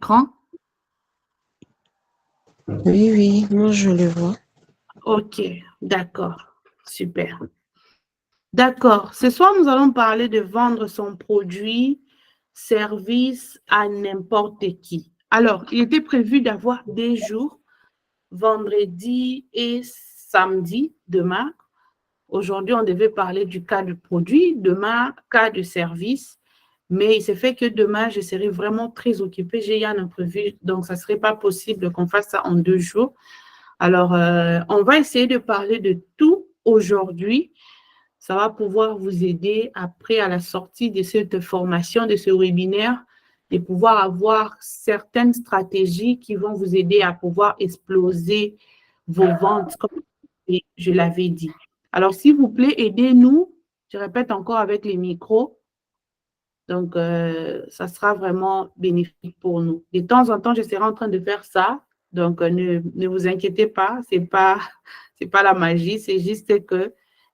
écran? Oui, oui, moi je le vois. Ok, d'accord, super. D'accord. Ce soir, nous allons parler de vendre son produit, service à n'importe qui. Alors, il était prévu d'avoir des jours, vendredi et samedi, demain. Aujourd'hui, on devait parler du cas du produit, demain, cas de service. Mais il s'est fait que demain, je serai vraiment très occupée. J'ai un imprévu, donc ça ne serait pas possible qu'on fasse ça en 2 jours. Alors, on va essayer de parler de tout aujourd'hui. Ça va pouvoir vous aider après à la sortie de cette formation, de ce webinaire, de pouvoir avoir certaines stratégies qui vont vous aider à pouvoir exploser vos ventes, comme je l'avais dit. Alors, s'il vous plaît, aidez-nous. Je répète encore avec les micros. Donc, ça sera vraiment bénéfique pour nous. De temps en temps, je serai en train de faire ça. Donc, ne vous inquiétez pas. C'est pas la magie. C'est juste que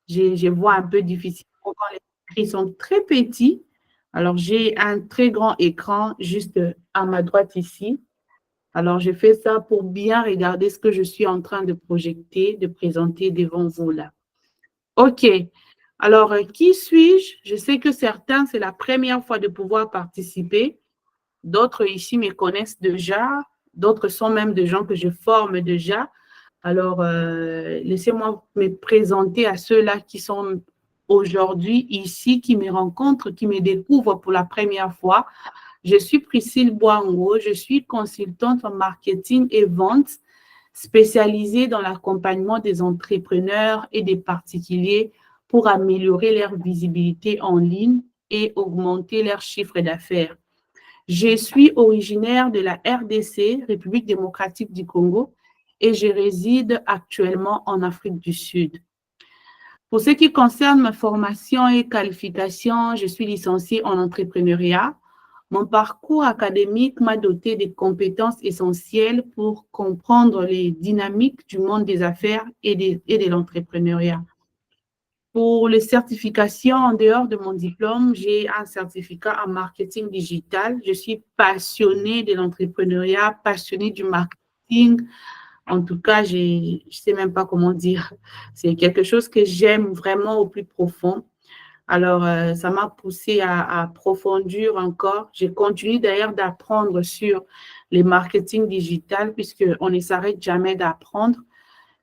je vois un peu difficile quand les écrits sont très petits. Alors, j'ai un très grand écran juste à ma droite ici. Alors, je fais ça pour bien regarder ce que je suis en train de projeter, de présenter devant vous là. OK. Alors, qui suis-je? Je sais que certains, c'est la première fois de pouvoir participer. D'autres ici me connaissent déjà. D'autres sont même des gens que je forme déjà. Alors, laissez-moi me présenter à ceux-là qui sont aujourd'hui ici, qui me rencontrent, qui me découvrent pour la première fois. Je suis Priscille Boango, je suis consultante en marketing et vente spécialisée dans l'accompagnement des entrepreneurs et des particuliers pour améliorer leur visibilité en ligne et augmenter leur chiffre d'affaires. Je suis originaire de la RDC, République démocratique du Congo, et je réside actuellement en Afrique du Sud. Pour ce qui concerne ma formation et qualification, je suis licenciée en entrepreneuriat. Mon parcours académique m'a doté des compétences essentielles pour comprendre les dynamiques du monde des affaires et de l'entrepreneuriat. Pour les certifications, en dehors de mon diplôme, j'ai un certificat en marketing digital. Je suis passionnée de l'entrepreneuriat, passionnée du marketing. En tout cas, je ne sais même pas comment dire. C'est quelque chose que j'aime vraiment au plus profond. Alors, ça m'a poussée à approfondir encore. Je continue d'ailleurs d'apprendre sur les marketing digital puisqu'on ne s'arrête jamais d'apprendre.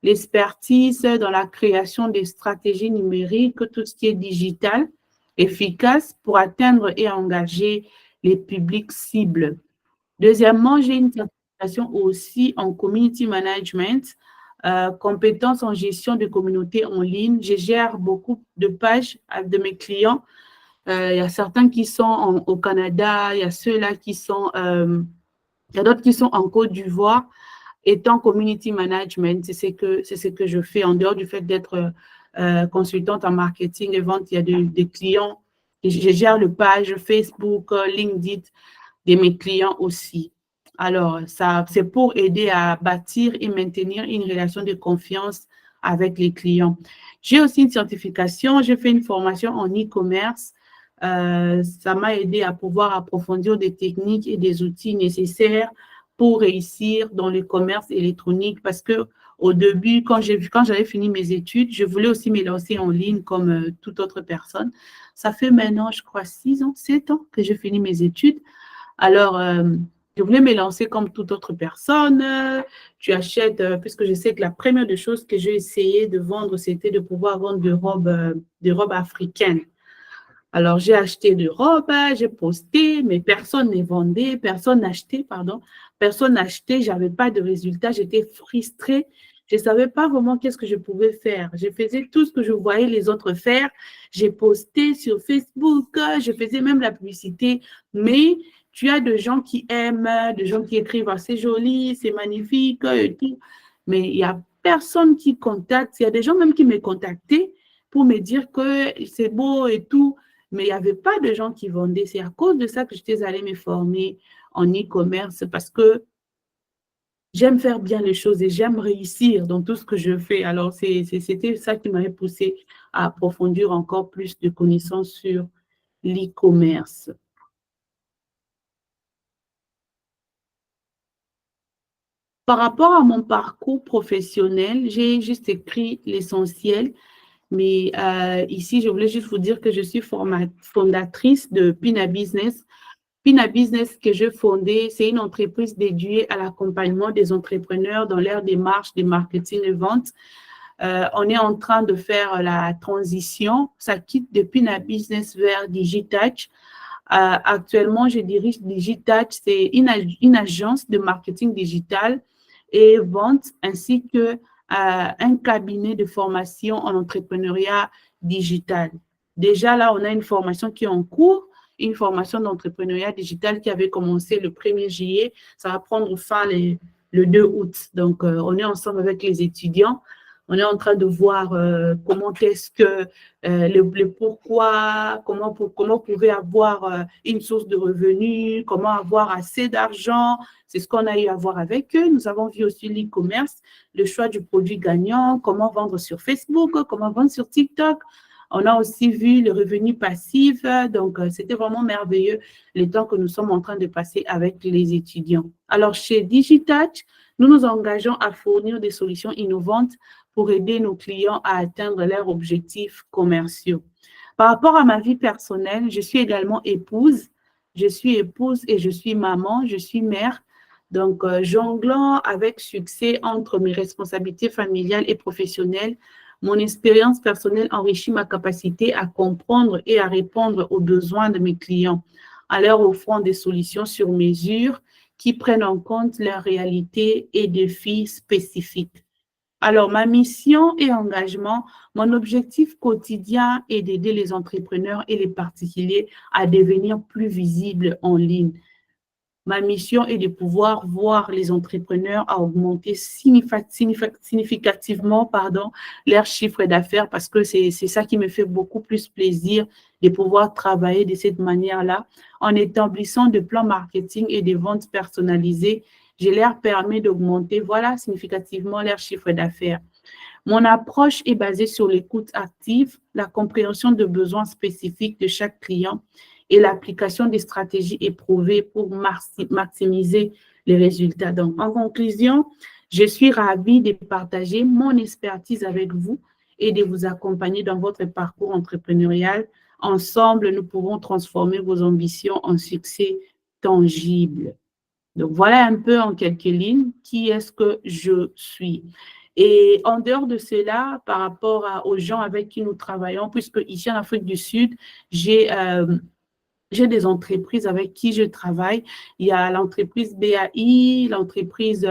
L'expertise dans la création des stratégies numériques, tout ce qui est digital, efficace pour atteindre et engager les publics cibles. Deuxièmement, j'ai une certification aussi en community management, compétences en gestion de communautés en ligne. Je gère beaucoup de pages de mes clients. Il y a certains qui sont au Canada, il y a ceux-là qui sont, il y a d'autres qui sont en Côte d'Ivoire. Étant community management, c'est ce que je fais en dehors du fait d'être consultante en marketing et vente. Il y a des clients, je gère le page Facebook, LinkedIn de mes clients aussi. Alors, ça, c'est pour aider à bâtir et maintenir une relation de confiance avec les clients. J'ai aussi une certification, j'ai fait une formation en e-commerce. Ça m'a aidé à pouvoir approfondir des techniques et des outils nécessaires pour réussir dans le commerce électronique parce que au début, quand j'avais fini mes études, je voulais aussi me lancer en ligne comme toute autre personne. Ça fait maintenant, je crois, 6 ans, 7 ans que j'ai fini mes études. Alors, je voulais me lancer comme toute autre personne. Tu achètes, puisque je sais que la première des choses que j'ai essayé de vendre, c'était de pouvoir vendre des robes africaines. Alors, j'ai acheté des robes, j'ai posté, mais personne ne vendait, personne n'achetait, pardon. Personne n'achetait, je n'avais pas de résultat, j'étais frustrée. Je ne savais pas vraiment qu'est-ce que je pouvais faire. Je faisais tout ce que je voyais les autres faire. J'ai posté sur Facebook, je faisais même la publicité, mais tu as des gens qui aiment, des gens qui écrivent, ah, c'est joli, c'est magnifique, et tout. Mais il n'y a personne qui contacte. Il y a des gens même qui me contactaient pour me dire que c'est beau et tout, mais il n'y avait pas de gens qui vendaient. C'est à cause de ça que j'étais allée me former en e-commerce parce que j'aime faire bien les choses et j'aime réussir dans tout ce que je fais. Alors, c'était ça qui m'avait poussé à approfondir encore plus de connaissances sur l'e-commerce. Par rapport à mon parcours professionnel, j'ai juste écrit l'essentiel. Mais ici, je voulais juste vous dire que je suis fondatrice de Pina Business. Pina Business que je fondée, c'est une entreprise dédiée à l'accompagnement des entrepreneurs dans leur démarche de marketing et vente. On est en train de faire la transition. Ça quitte de Pina Business vers Digitouch. Actuellement, je dirige Digitouch. C'est une agence de marketing digital et vente, ainsi que un cabinet de formation en entrepreneuriat digital. Déjà, là, on a une formation qui est en cours, une formation d'entrepreneuriat digital qui avait commencé le 1er juillet. Ça va prendre fin le 2 août. Donc, on est ensemble avec les étudiants. On est en train de voir comment est-ce que le pourquoi, comment vous pouvez avoir une source de revenus, comment avoir assez d'argent. C'est ce qu'on a eu à voir avec eux. Nous avons vu aussi l'e-commerce, le choix du produit gagnant, comment vendre sur Facebook, comment vendre sur TikTok. On a aussi vu le revenu passif. Donc, c'était vraiment merveilleux le temps que nous sommes en train de passer avec les étudiants. Alors, chez Digitouch, nous nous engageons à fournir des solutions innovantes pour aider nos clients à atteindre leurs objectifs commerciaux. Par rapport à ma vie personnelle, je suis également épouse. Je suis épouse et je suis maman, je suis mère. Donc, jonglant avec succès entre mes responsabilités familiales et professionnelles, mon expérience personnelle enrichit ma capacité à comprendre et à répondre aux besoins de mes clients, en leur offrant des solutions sur mesure qui prennent en compte leurs réalités et défis spécifiques. Alors, ma mission et engagement, mon objectif quotidien est d'aider les entrepreneurs et les particuliers à devenir plus visibles en ligne. Ma mission est de pouvoir voir les entrepreneurs à augmenter significativement leur chiffre d'affaires parce que c'est ça qui me fait beaucoup plus plaisir de pouvoir travailler de cette manière-là en établissant des plans marketing et des ventes personnalisées. Je leur permets d'augmenter, significativement leur chiffre d'affaires. Mon approche est basée sur l'écoute active, la compréhension de besoins spécifiques de chaque client et l'application des stratégies éprouvées pour maximiser les résultats. Donc, en conclusion, je suis ravie de partager mon expertise avec vous et de vous accompagner dans votre parcours entrepreneurial. Ensemble, nous pourrons transformer vos ambitions en succès tangible. Donc, voilà un peu en quelques lignes qui est-ce que je suis. Et en dehors de cela, par rapport aux gens avec qui nous travaillons, puisque ici en Afrique du Sud, j'ai des entreprises avec qui je travaille. Il y a l'entreprise BAI, l'entreprise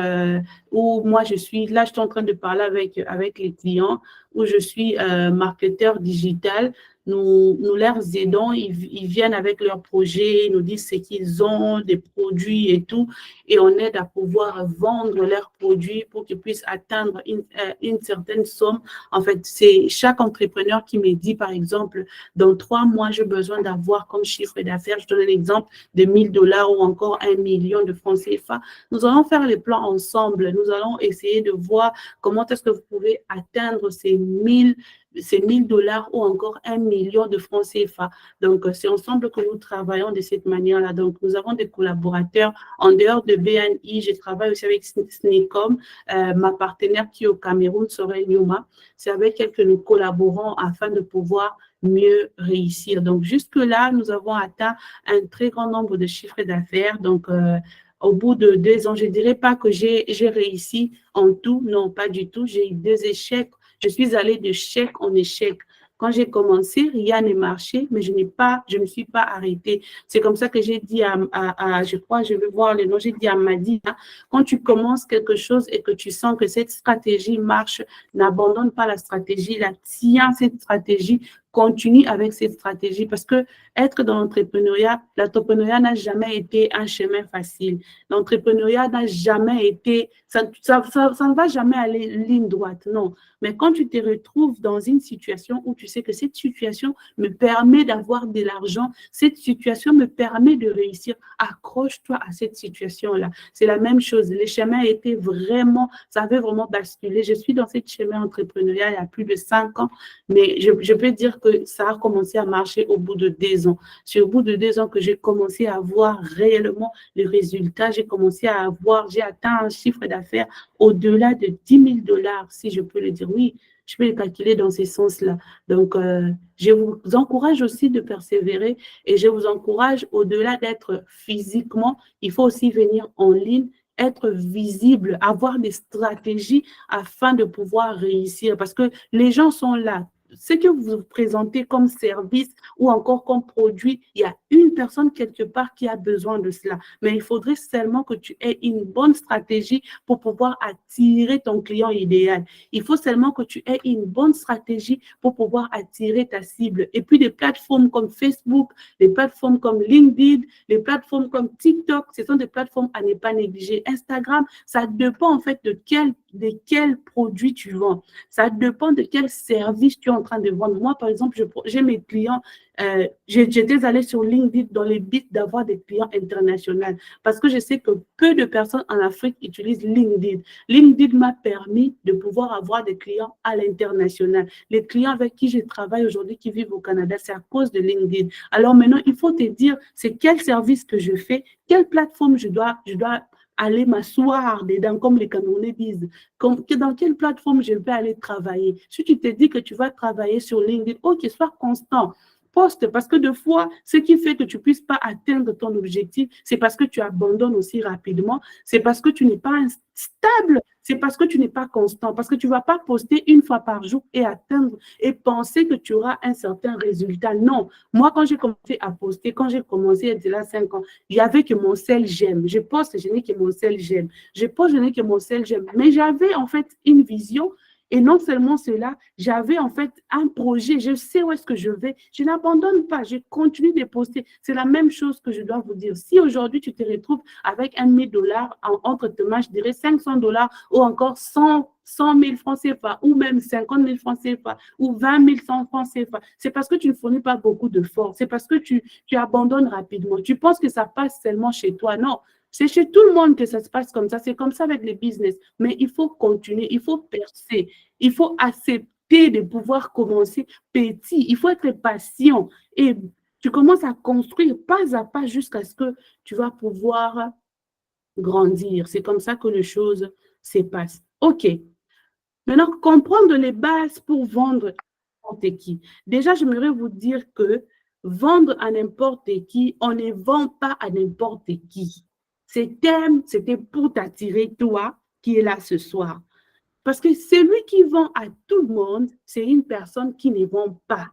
où moi je suis, là je suis en train de parler avec les clients, où je suis marketeur digital. Nous leur aidons, ils viennent avec leurs projets, ils nous disent ce qu'ils ont, des produits et tout, et on aide à pouvoir vendre leurs produits pour qu'ils puissent atteindre une certaine somme. En fait, c'est chaque entrepreneur qui me dit, par exemple, dans 3 mois, j'ai besoin d'avoir comme chiffre d'affaires, je donne l'exemple de 1 000 $ ou encore 1 million de francs CFA. Nous allons faire les plans ensemble. Nous allons essayer de voir comment est-ce que vous pouvez atteindre ces 1 000 $ ou encore 1 million de francs CFA. Donc, c'est ensemble que nous travaillons de cette manière-là. Donc, nous avons des collaborateurs. En dehors de BNI, je travaille aussi avec SNECOM, ma partenaire qui est au Cameroun, Sorel Yuma. C'est avec elle que nous collaborons afin de pouvoir mieux réussir. Donc, jusque-là, nous avons atteint un très grand nombre de chiffres d'affaires. Donc, au bout de 2 ans, je ne dirais pas que j'ai réussi en tout. Non, pas du tout. J'ai eu 2 échecs. Je suis allée de chèque en échec. Quand j'ai commencé, rien ne marchait, mais je ne me suis pas arrêtée. C'est comme ça que j'ai dit je crois, je vais voir le nom, j'ai dit à Madi, hein, quand tu commences quelque chose et que tu sens que cette stratégie marche, n'abandonne pas la stratégie, tiens cette stratégie, continue avec cette stratégie parce que être dans l'entrepreneuriat n'a jamais été un chemin facile. L'entrepreneuriat n'a jamais été, ça ne va jamais aller ligne droite, non. Mais quand tu te retrouves dans une situation où tu sais que cette situation me permet d'avoir de l'argent, cette situation me permet de réussir, accroche-toi à cette situation-là. C'est la même chose. Le chemin ça avait vraiment basculé. Je suis dans ce chemin entrepreneurial il y a plus de 5 ans, mais je peux dire que que ça a commencé à marcher au bout de 2 ans. C'est au bout de 2 ans que j'ai commencé à voir réellement les résultats. J'ai atteint un chiffre d'affaires au-delà de 10 000 $, si je peux le dire. Oui, je peux le calculer dans ce sens-là. Donc, je vous encourage aussi de persévérer et je vous encourage, au-delà d'être physiquement, il faut aussi venir en ligne, être visible, avoir des stratégies afin de pouvoir réussir parce que les gens sont là. Ce que vous présentez comme service ou encore comme produit, il y a une personne quelque part qui a besoin de cela. Mais il faudrait seulement que tu aies une bonne stratégie pour pouvoir attirer ton client idéal. Il faut seulement que tu aies une bonne stratégie pour pouvoir attirer ta cible. Et puis des plateformes comme Facebook, des plateformes comme LinkedIn, les plateformes comme TikTok, ce sont des plateformes à ne pas négliger. Instagram, ça dépend en fait de quel produit tu vends. Ça dépend de quel service tu es en train de vendre. Moi, par exemple, j'ai mes clients, j'étais allée sur LinkedIn dans les buts d'avoir des clients internationaux parce que je sais que peu de personnes en Afrique utilisent LinkedIn. LinkedIn m'a permis de pouvoir avoir des clients à l'international. Les clients avec qui je travaille aujourd'hui qui vivent au Canada, c'est à cause de LinkedIn. Alors maintenant, il faut te dire, c'est quel service que je fais, quelle plateforme je dois aller m'asseoir dedans, comme les Camerounais disent, dans quelle plateforme je vais aller travailler. Si tu te dis que tu vas travailler sur LinkedIn, ok, sois constant. Poste, parce que des fois, ce qui fait que tu ne puisses pas atteindre ton objectif, c'est parce que tu abandonnes aussi rapidement, c'est parce que tu n'es pas stable, c'est parce que tu n'es pas constant, parce que tu ne vas pas poster une fois par jour et atteindre et penser que tu auras un certain résultat. Non, moi, quand j'ai commencé à poster, quand j'ai commencé il y a 5 ans, il n'y avait que mon seul j'aime. Je poste, je n'ai que mon seul j'aime. Je poste, je n'ai que mon seul j'aime. Mais j'avais en fait une vision. Et non seulement cela, j'avais en fait un projet, je sais où est-ce que je vais, je n'abandonne pas, je continue de poster. C'est la même chose que je dois vous dire. Si aujourd'hui tu te retrouves avec 1 000 $ entre tes mains, je dirais 500 $ ou encore 100 000 francs CFA ou même 50 000 francs CFA ou 20 000 francs CFA, c'est parce que tu ne fournis pas beaucoup d'efforts, c'est parce que tu abandonnes rapidement. Tu penses que ça passe seulement chez toi. Non, c'est chez tout le monde que ça se passe comme ça. C'est comme ça avec les business. Mais il faut continuer, il faut percer, il faut accepter de pouvoir commencer petit. Il faut être patient et tu commences à construire pas à pas jusqu'à ce que tu vas pouvoir grandir. C'est comme ça que les choses se passent. OK. Maintenant, comprendre les bases pour vendre à n'importe qui. Déjà, j'aimerais vous dire que vendre à n'importe qui, on ne vend pas à n'importe qui. Ces thèmes, c'était pour t'attirer, toi, qui est là ce soir. Parce que celui qui vend à tout le monde, c'est une personne qui ne vend pas.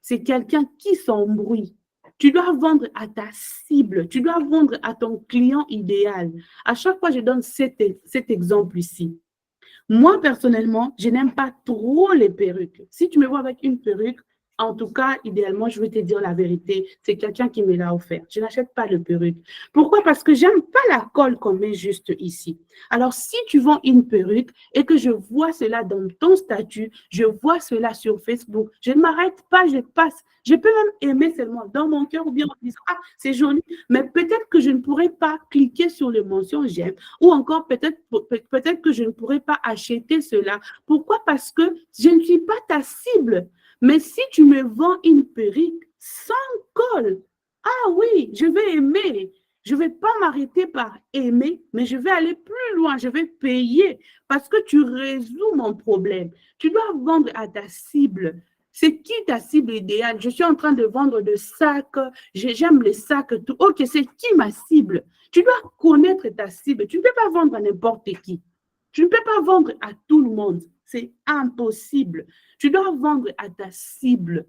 C'est quelqu'un qui s'embrouille. Tu dois vendre à ta cible, tu dois vendre à ton client idéal. À chaque fois, je donne cet exemple ici. Moi, personnellement, je n'aime pas trop les perruques. Si tu me vois avec une perruque, en tout cas, idéalement, je vais te dire la vérité, c'est quelqu'un qui me l'a offert. Je n'achète pas de perruque. Pourquoi? Parce que j'aime pas la colle qu'on met juste ici. Alors, si tu vends une perruque et que je vois cela dans ton statut, je vois cela sur Facebook, je ne m'arrête pas, je passe. Je peux même aimer seulement dans mon cœur ou bien en disant, ah, c'est joli, mais peut-être que je ne pourrais pas cliquer sur le mention j'aime ou encore peut-être que je ne pourrais pas acheter cela. Pourquoi? Parce que je ne suis pas ta cible. Mais si tu me vends une perruque sans colle, ah oui, je vais aimer. Je ne vais pas m'arrêter par aimer, mais je vais aller plus loin, je vais payer parce que tu résous mon problème. Tu dois vendre à ta cible. C'est qui ta cible idéale? Je suis en train de vendre des sacs, j'aime les sacs, tout. Ok, c'est qui ma cible? Tu dois connaître ta cible. Tu ne peux pas vendre à n'importe qui. Tu ne peux pas vendre à tout le monde. C'est impossible. Tu dois vendre à ta cible,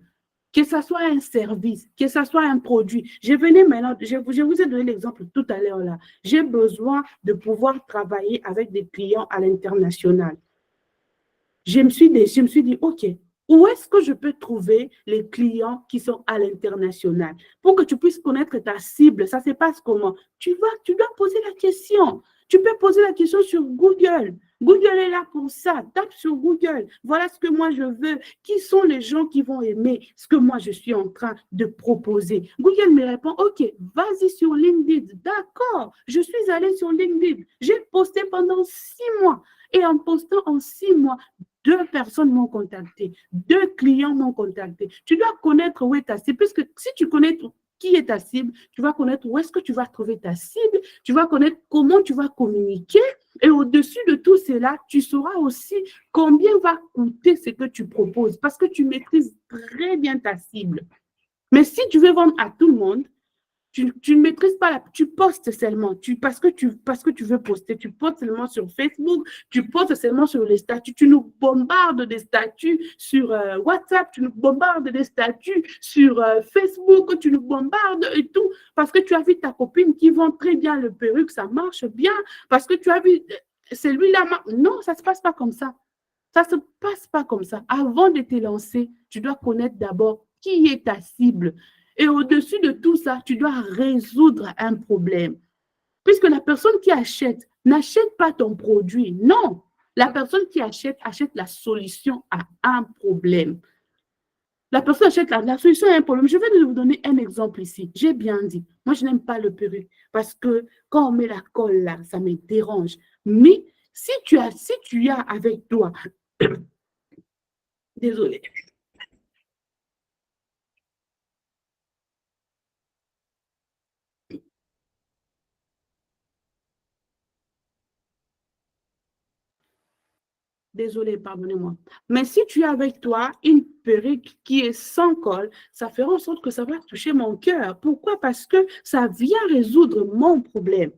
que ce soit un service, que ce soit un produit. Je venais maintenant, je vous ai donné l'exemple tout à l'heure là. J'ai besoin de pouvoir travailler avec des clients à l'international. Je me suis dit, OK, où est-ce que je peux trouver les clients qui sont à l'international? Pour que tu puisses connaître ta cible, ça se passe comment? Tu dois poser la question. Tu peux poser la question sur Google. Google est là pour ça. Tape sur Google. Voilà ce que moi je veux. Qui sont les gens qui vont aimer ce que moi je suis en train de proposer? Google me répond, OK, vas-y sur LinkedIn. D'accord, je suis allée sur LinkedIn. J'ai posté pendant 6 mois. Et en postant en 6 mois, 2 personnes m'ont contacté, 2 clients m'ont contacté. Tu dois connaître où est ta cible, puisque si tu connais qui est ta cible, tu vas connaître où est-ce que tu vas trouver ta cible, tu vas connaître comment tu vas communiquer, et au-dessus de tout cela, tu sauras aussi combien va coûter ce que tu proposes, parce que tu maîtrises très bien ta cible. Mais si tu veux vendre à tout le monde, tu ne maîtrises pas, tu postes seulement, parce que tu veux poster, tu postes seulement sur Facebook, tu postes seulement sur les statuts, tu nous bombardes des statuts sur WhatsApp, tu nous bombardes des statuts sur Facebook, tu nous bombardes et tout, parce que tu as vu ta copine qui vend très bien le perruque, ça marche bien, parce que tu as vu, celui-là, non, ça ne se passe pas comme ça. Ça ne se passe pas comme ça. Avant de te lancer, tu dois connaître d'abord qui est ta cible. Et au-dessus de tout ça, tu dois résoudre un problème. Puisque la personne qui achète n'achète pas ton produit. Non. La personne qui achète la solution à un problème. La personne achète la solution à un problème. Je vais vous donner un exemple ici. J'ai bien dit. Moi, je n'aime pas le perruque parce que quand on met la colle là, ça me dérange. Mais si tu as avec toi, désolée. Désolée, pardonnez-moi. Mais si tu as avec toi une perruque qui est sans col, ça fera en sorte que ça va toucher mon cœur. Pourquoi? Parce que ça vient résoudre mon problème.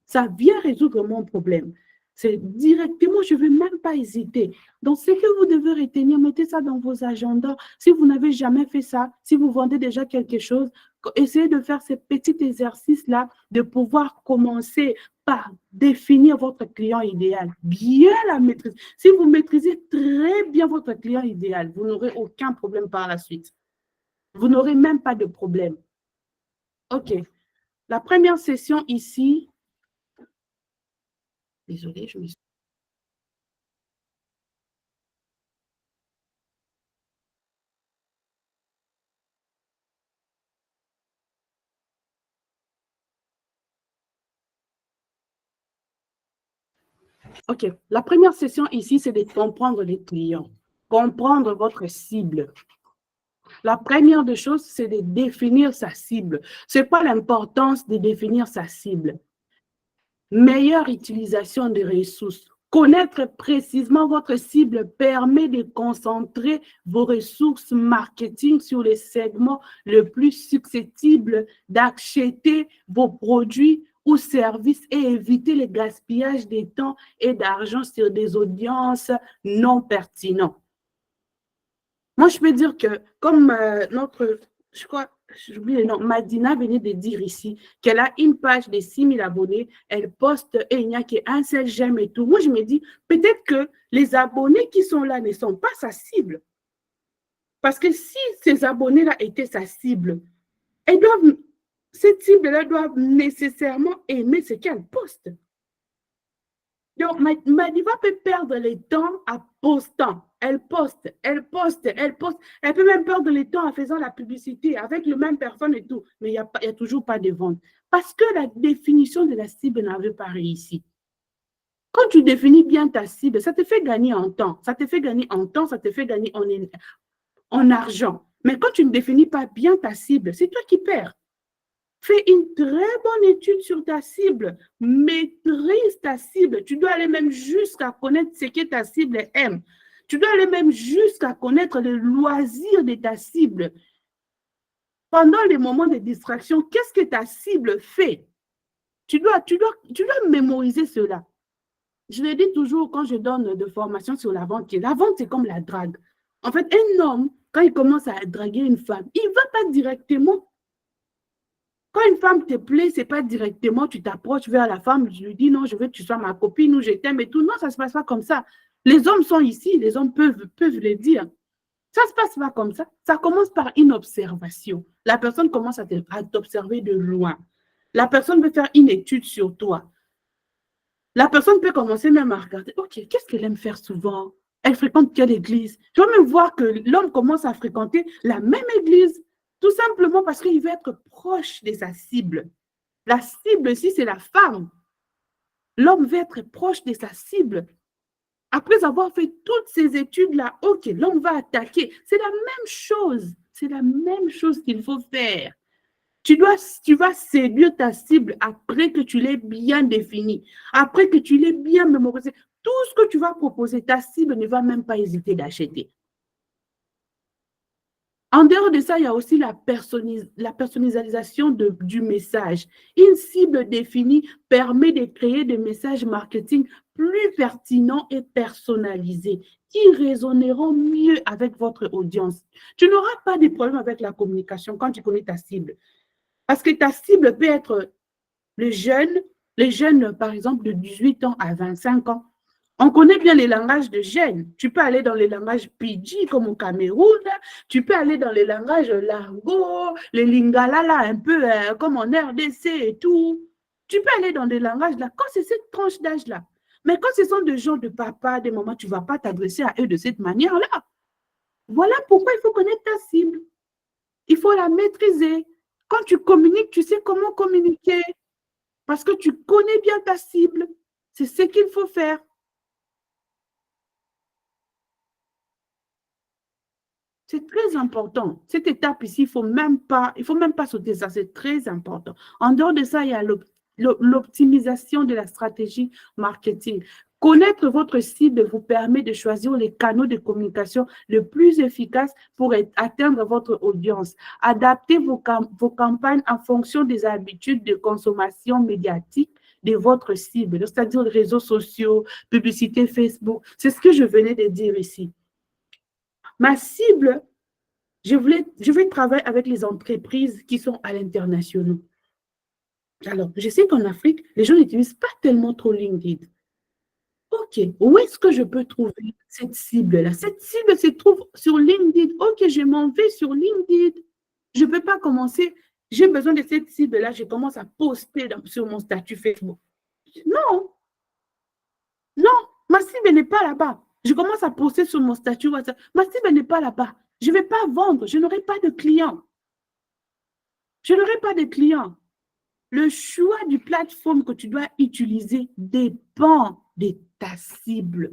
Ça vient résoudre mon problème. C'est directement, je ne vais même pas hésiter. Donc, ce que vous devez retenir, mettez ça dans vos agendas. Si vous n'avez jamais fait ça, si vous vendez déjà quelque chose, essayez de faire ces petits exercices-là, de pouvoir commencer par définir votre client idéal, bien la maîtriser. Si vous maîtrisez très bien votre client idéal, vous n'aurez aucun problème par la suite. Vous n'aurez même pas de problème. OK. La première session ici, désolée, je me suis... OK. La première session ici, c'est de comprendre les clients, comprendre votre cible. La première des choses, c'est de définir sa cible. C'est quoi l'importance de définir sa cible? Meilleure utilisation des ressources. Connaître précisément votre cible permet de concentrer vos ressources marketing sur les segments les plus susceptibles d'acheter vos produits ou services et éviter le gaspillage de temps et d'argent sur des audiences non pertinentes. Moi, je peux dire que comme je crois, j'oublie le nom, Madina venait de dire ici qu'elle a une page de 6000 abonnés, elle poste et il n'y a qu'un seul j'aime et tout. Moi, je me dis, peut-être que les abonnés qui sont là ne sont pas sa cible. Parce que si ces abonnés-là étaient sa cible, cette cible-là doivent nécessairement aimer ce qu'elle poste. Donc, Madiva peut perdre le temps à postant. Elle poste, elle poste, elle poste. Elle peut même perdre le temps en faisant la publicité avec les mêmes personnes et tout. Mais il n'y a toujours pas de vente. Parce que la définition de la cible n'avait pas réussi. Quand tu définis bien ta cible, ça te fait gagner en temps. Ça te fait gagner en temps, ça te fait gagner en argent. Mais quand tu ne définis pas bien ta cible, c'est toi qui perds. Fais une très bonne étude sur ta cible. Maîtrise ta cible. Tu dois aller même jusqu'à connaître ce que ta cible aime. Tu dois aller même jusqu'à connaître les loisirs de ta cible. Pendant les moments de distraction, qu'est-ce que ta cible fait? Tu dois mémoriser cela. Je le dis toujours quand je donne des formations sur la vente. La vente, c'est comme la drague. En fait, un homme, quand il commence à draguer une femme, il ne va pas directement. Quand une femme te plaît, ce n'est pas directement, tu t'approches vers la femme, tu lui dis non, je veux que tu sois ma copine ou je t'aime et tout. Non, ça ne se passe pas comme ça. Les hommes sont ici, les hommes peuvent le dire. Ça ne se passe pas comme ça. Ça commence par une observation. La personne commence à t'observer de loin. La personne veut faire une étude sur toi. La personne peut commencer même à regarder, OK, qu'est-ce qu'elle aime faire souvent? Elle fréquente quelle église? Tu vas même voir que l'homme commence à fréquenter la même église. Tout simplement parce qu'il veut être proche de sa cible. La cible ici, c'est la femme. L'homme veut être proche de sa cible. Après avoir fait toutes ces études-là, OK, là, on va attaquer. C'est la même chose. C'est la même chose qu'il faut faire. Tu vas séduire ta cible après que tu l'aies bien définie, après que tu l'aies bien mémorisé. Tout ce que tu vas proposer, ta cible ne va même pas hésiter d'acheter. En dehors de ça, il y a aussi la personnalisation du message. Une cible définie permet de créer des messages marketing plus pertinents et personnalisés qui résonneront mieux avec votre audience. Tu n'auras pas de problème avec la communication quand tu connais ta cible. Parce que ta cible peut être les jeunes, par exemple, de 18 ans à 25 ans. On connaît bien les langages de jeunes. Tu peux aller dans les langages Pidgin comme au Cameroun, tu peux aller dans les langages Largo, les Lingala, là, un peu comme en RDC et tout. Tu peux aller dans des langages là, quand c'est cette tranche d'âge-là. Mais quand ce sont des gens de papa, des mamans, tu ne vas pas t'adresser à eux de cette manière-là. Voilà pourquoi il faut connaître ta cible. Il faut la maîtriser. Quand tu communiques, tu sais comment communiquer. Parce que tu connais bien ta cible. C'est ce qu'il faut faire. C'est très important. Cette étape ici, il faut même pas sauter ça. C'est très important. En dehors de ça, il y a l'optimisation de la stratégie marketing. Connaître votre cible vous permet de choisir les canaux de communication les plus efficaces pour atteindre votre audience. Adaptez vos campagnes en fonction des habitudes de consommation médiatique de votre cible, c'est-à-dire les réseaux sociaux, publicité Facebook. C'est ce que je venais de dire ici. Ma cible, je vais travailler avec les entreprises qui sont à l'international. Alors, je sais qu'en Afrique, les gens n'utilisent pas tellement trop LinkedIn. OK, où est-ce que je peux trouver cette cible-là? Cette cible se trouve sur LinkedIn. OK, je m'en vais sur LinkedIn. Je ne peux pas commencer. J'ai besoin de cette cible-là. Je commence à poster sur mon statut Facebook. Non, non, ma cible n'est pas là-bas. Je commence à poster sur mon statut WhatsApp. Ma cible n'est pas là-bas. Je ne vais pas vendre. Je n'aurai pas de clients. Je n'aurai pas de clients. Le choix du plateforme que tu dois utiliser dépend de ta cible.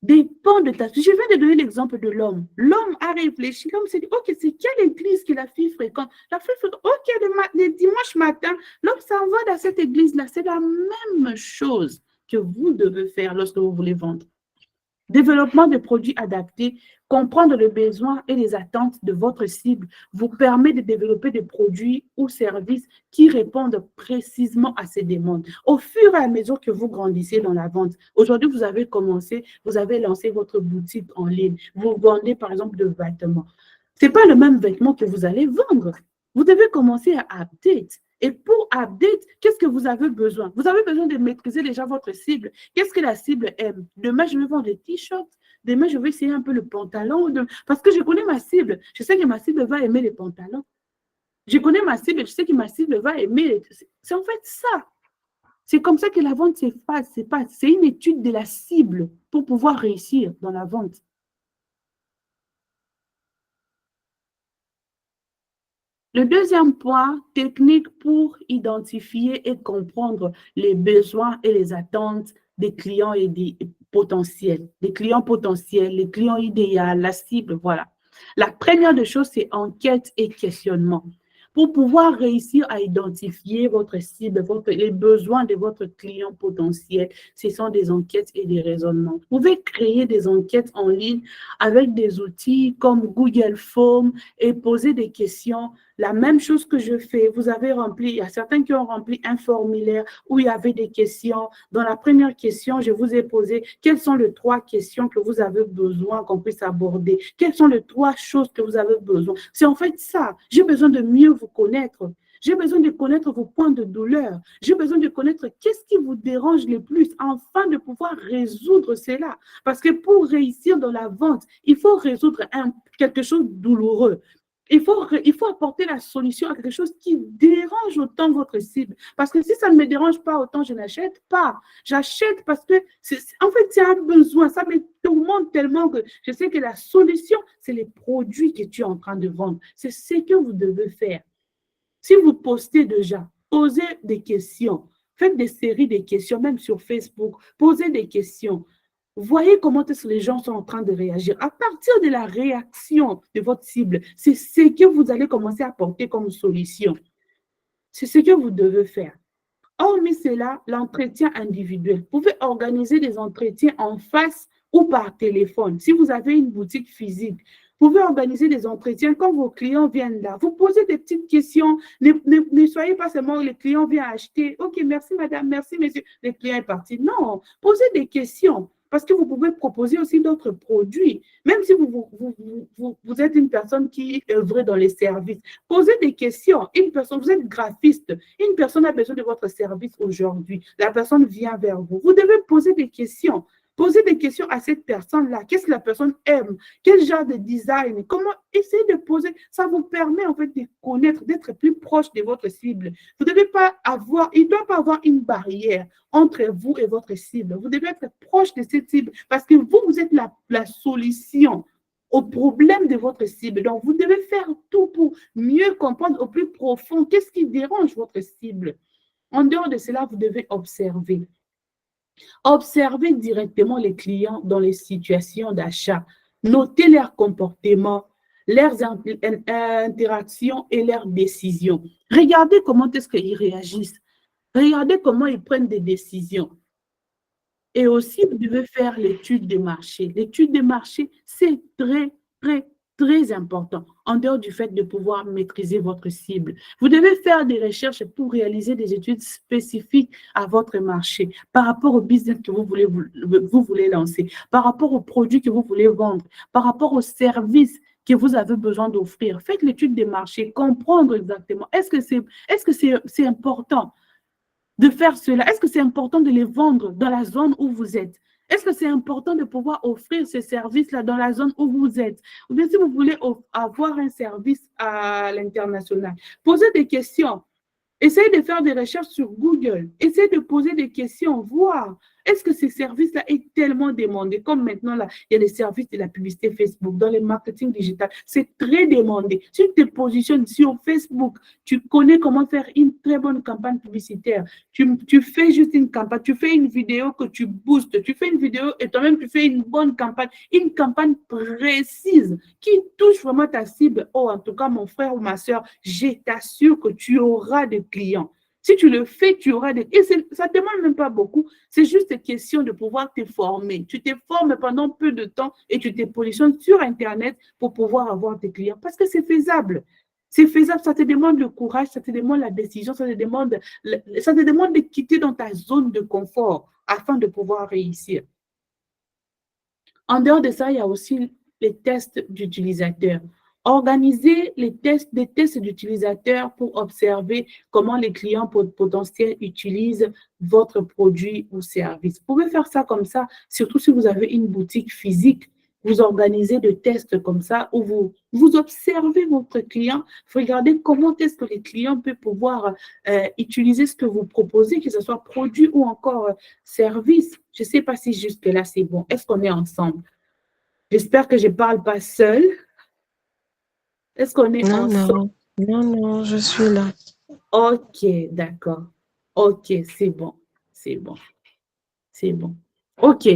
Dépend de ta cible. Je viens de donner l'exemple de l'homme. L'homme a réfléchi, l'homme s'est dit, OK, c'est quelle église que la fille fréquente? La fille fréquente, OK, le dimanche matin, l'homme s'en va dans cette église-là. C'est la même chose que vous devez faire lorsque vous voulez vendre. Développement de produits adaptés, comprendre les besoins et les attentes de votre cible vous permet de développer des produits ou services qui répondent précisément à ces demandes. Au fur et à mesure que vous grandissez dans la vente, aujourd'hui, vous avez commencé, vous avez lancé votre boutique en ligne. Vous vendez, par exemple, de vêtements. Ce n'est pas le même vêtement que vous allez vendre. Vous devez commencer à update. Et pour update, qu'est-ce que vous avez besoin? Vous avez besoin de maîtriser déjà votre cible. Qu'est-ce que la cible aime? Demain, je vais vendre des t-shirts. Demain, je vais essayer un peu le pantalon. Parce que je connais ma cible. Je sais que ma cible va aimer les pantalons. Je connais ma cible. Je sais que ma cible va aimer. C'est en fait ça. C'est comme ça que la vente se passe. C'est une étude de la cible pour pouvoir réussir dans la vente. Le deuxième point, technique pour identifier et comprendre les besoins et les attentes des clients et des potentiels. Les clients potentiels, les clients idéaux, la cible, voilà. La première des choses, c'est enquête et questionnement. Pour pouvoir réussir à identifier votre cible, les besoins de votre client potentiel, ce sont des enquêtes et des raisonnements. Vous pouvez créer des enquêtes en ligne avec des outils comme Google Forms et poser des questions. La même chose que je fais, vous avez rempli, il y a certains qui ont rempli un formulaire où il y avait des questions. Dans la première question, je vous ai posé quelles sont les 3 questions que vous avez besoin qu'on puisse aborder. Quelles sont les 3 choses que vous avez besoin. C'est en fait ça. J'ai besoin de mieux vous connaître. J'ai besoin de connaître vos points de douleur. J'ai besoin de connaître qu'est-ce qui vous dérange le plus afin de pouvoir résoudre cela. Parce que pour réussir dans la vente, il faut résoudre quelque chose de douloureux. Il faut apporter la solution à quelque chose qui dérange autant votre cible. Parce que si ça ne me dérange pas autant, je n'achète pas. J'achète parce que, en fait, c'est un besoin. Ça me tourmente tellement que je sais que la solution, c'est les produits que tu es en train de vendre. C'est ce que vous devez faire. Si vous postez déjà, posez des questions. Faites des séries de questions, même sur Facebook. Posez des questions. Voyez comment est-ce que les gens sont en train de réagir. À partir de la réaction de votre cible, c'est ce que vous allez commencer à apporter comme solution. C'est ce que vous devez faire. Hormis cela, l'entretien individuel. Vous pouvez organiser des entretiens en face ou par téléphone. Si vous avez une boutique physique, vous pouvez organiser des entretiens quand vos clients viennent là. Vous posez des petites questions. Ne soyez pas seulement le client vient acheter. OK, merci madame, merci monsieur. Le client est parti. Non, posez des questions parce que vous pouvez proposer aussi d'autres produits. Même si vous êtes une personne qui œuvre dans les services, posez des questions. Une personne, vous êtes graphiste, une personne a besoin de votre service aujourd'hui. La personne vient vers vous. Vous devez poser des questions. Posez des questions à cette personne-là. Qu'est-ce que la personne aime? Quel genre de design? Comment essayer de poser? Ça vous permet en fait de connaître, d'être plus proche de votre cible. Vous ne devez pas avoir, il ne doit pas avoir une barrière entre vous et votre cible. Vous devez être proche de cette cible parce que vous êtes la solution au problème de votre cible. Donc, vous devez faire tout pour mieux comprendre au plus profond qu'est-ce qui dérange votre cible. En dehors de cela, vous devez observer. Observez directement les clients dans les situations d'achat. Notez leurs comportements, leurs interactions et leurs décisions. Regardez comment est-ce qu'ils réagissent. Regardez comment ils prennent des décisions. Et aussi, vous devez faire l'étude des marchés. L'étude des marchés, c'est très, très, très important, en dehors du fait de pouvoir maîtriser votre cible. Vous devez faire des recherches pour réaliser des études spécifiques à votre marché, par rapport au business que vous voulez lancer, par rapport aux produits que vous voulez vendre, par rapport aux services que vous avez besoin d'offrir. Faites l'étude des marchés, comprendre exactement, est-ce que c'est important de faire cela? Est-ce que c'est important de les vendre dans la zone où vous êtes? Est-ce que c'est important de pouvoir offrir ces services-là dans la zone où vous êtes? Ou bien si vous voulez avoir un service à l'international, posez des questions. Essayez de faire des recherches sur Google. Essayez de poser des questions, voir est-ce que ces services-là est tellement demandé. Comme maintenant, là, il y a des services de la publicité Facebook, dans le marketing digital. C'est très demandé. Si tu te positionnes sur Facebook, tu connais comment faire une très bonne campagne publicitaire. Tu fais juste une campagne, tu fais une vidéo que tu boostes, tu fais une vidéo et toi-même, tu fais une bonne campagne, une campagne précise qui touche vraiment ta cible. Oh, en tout cas, mon frère ou ma soeur, je t'assure que tu auras des clients. Si tu le fais, tu auras des... Et ça ne demande même pas beaucoup. C'est juste une question de pouvoir te former. Tu te formes pendant peu de temps et tu te positionnes sur Internet pour pouvoir avoir tes clients parce que c'est faisable. C'est faisable, ça te demande le courage, ça te demande la décision, ça te demande de quitter dans ta zone de confort afin de pouvoir réussir. En dehors de ça, il y a aussi les tests d'utilisateurs. Organisez des tests d'utilisateurs pour observer comment les clients potentiels utilisent votre produit ou service. Vous pouvez faire ça comme ça, surtout si vous avez une boutique physique. Vous organisez des tests comme ça où vous observez votre client, vous regardez comment est-ce que les clients peuvent pouvoir utiliser ce que vous proposez, que ce soit produit ou encore service. Je ne sais pas si jusque-là c'est bon. Est-ce qu'on est ensemble? J'espère que je ne parle pas seule. Est-ce qu'on est ensemble? Non, je suis là. OK, d'accord. OK, c'est bon. C'est bon. C'est bon. OK.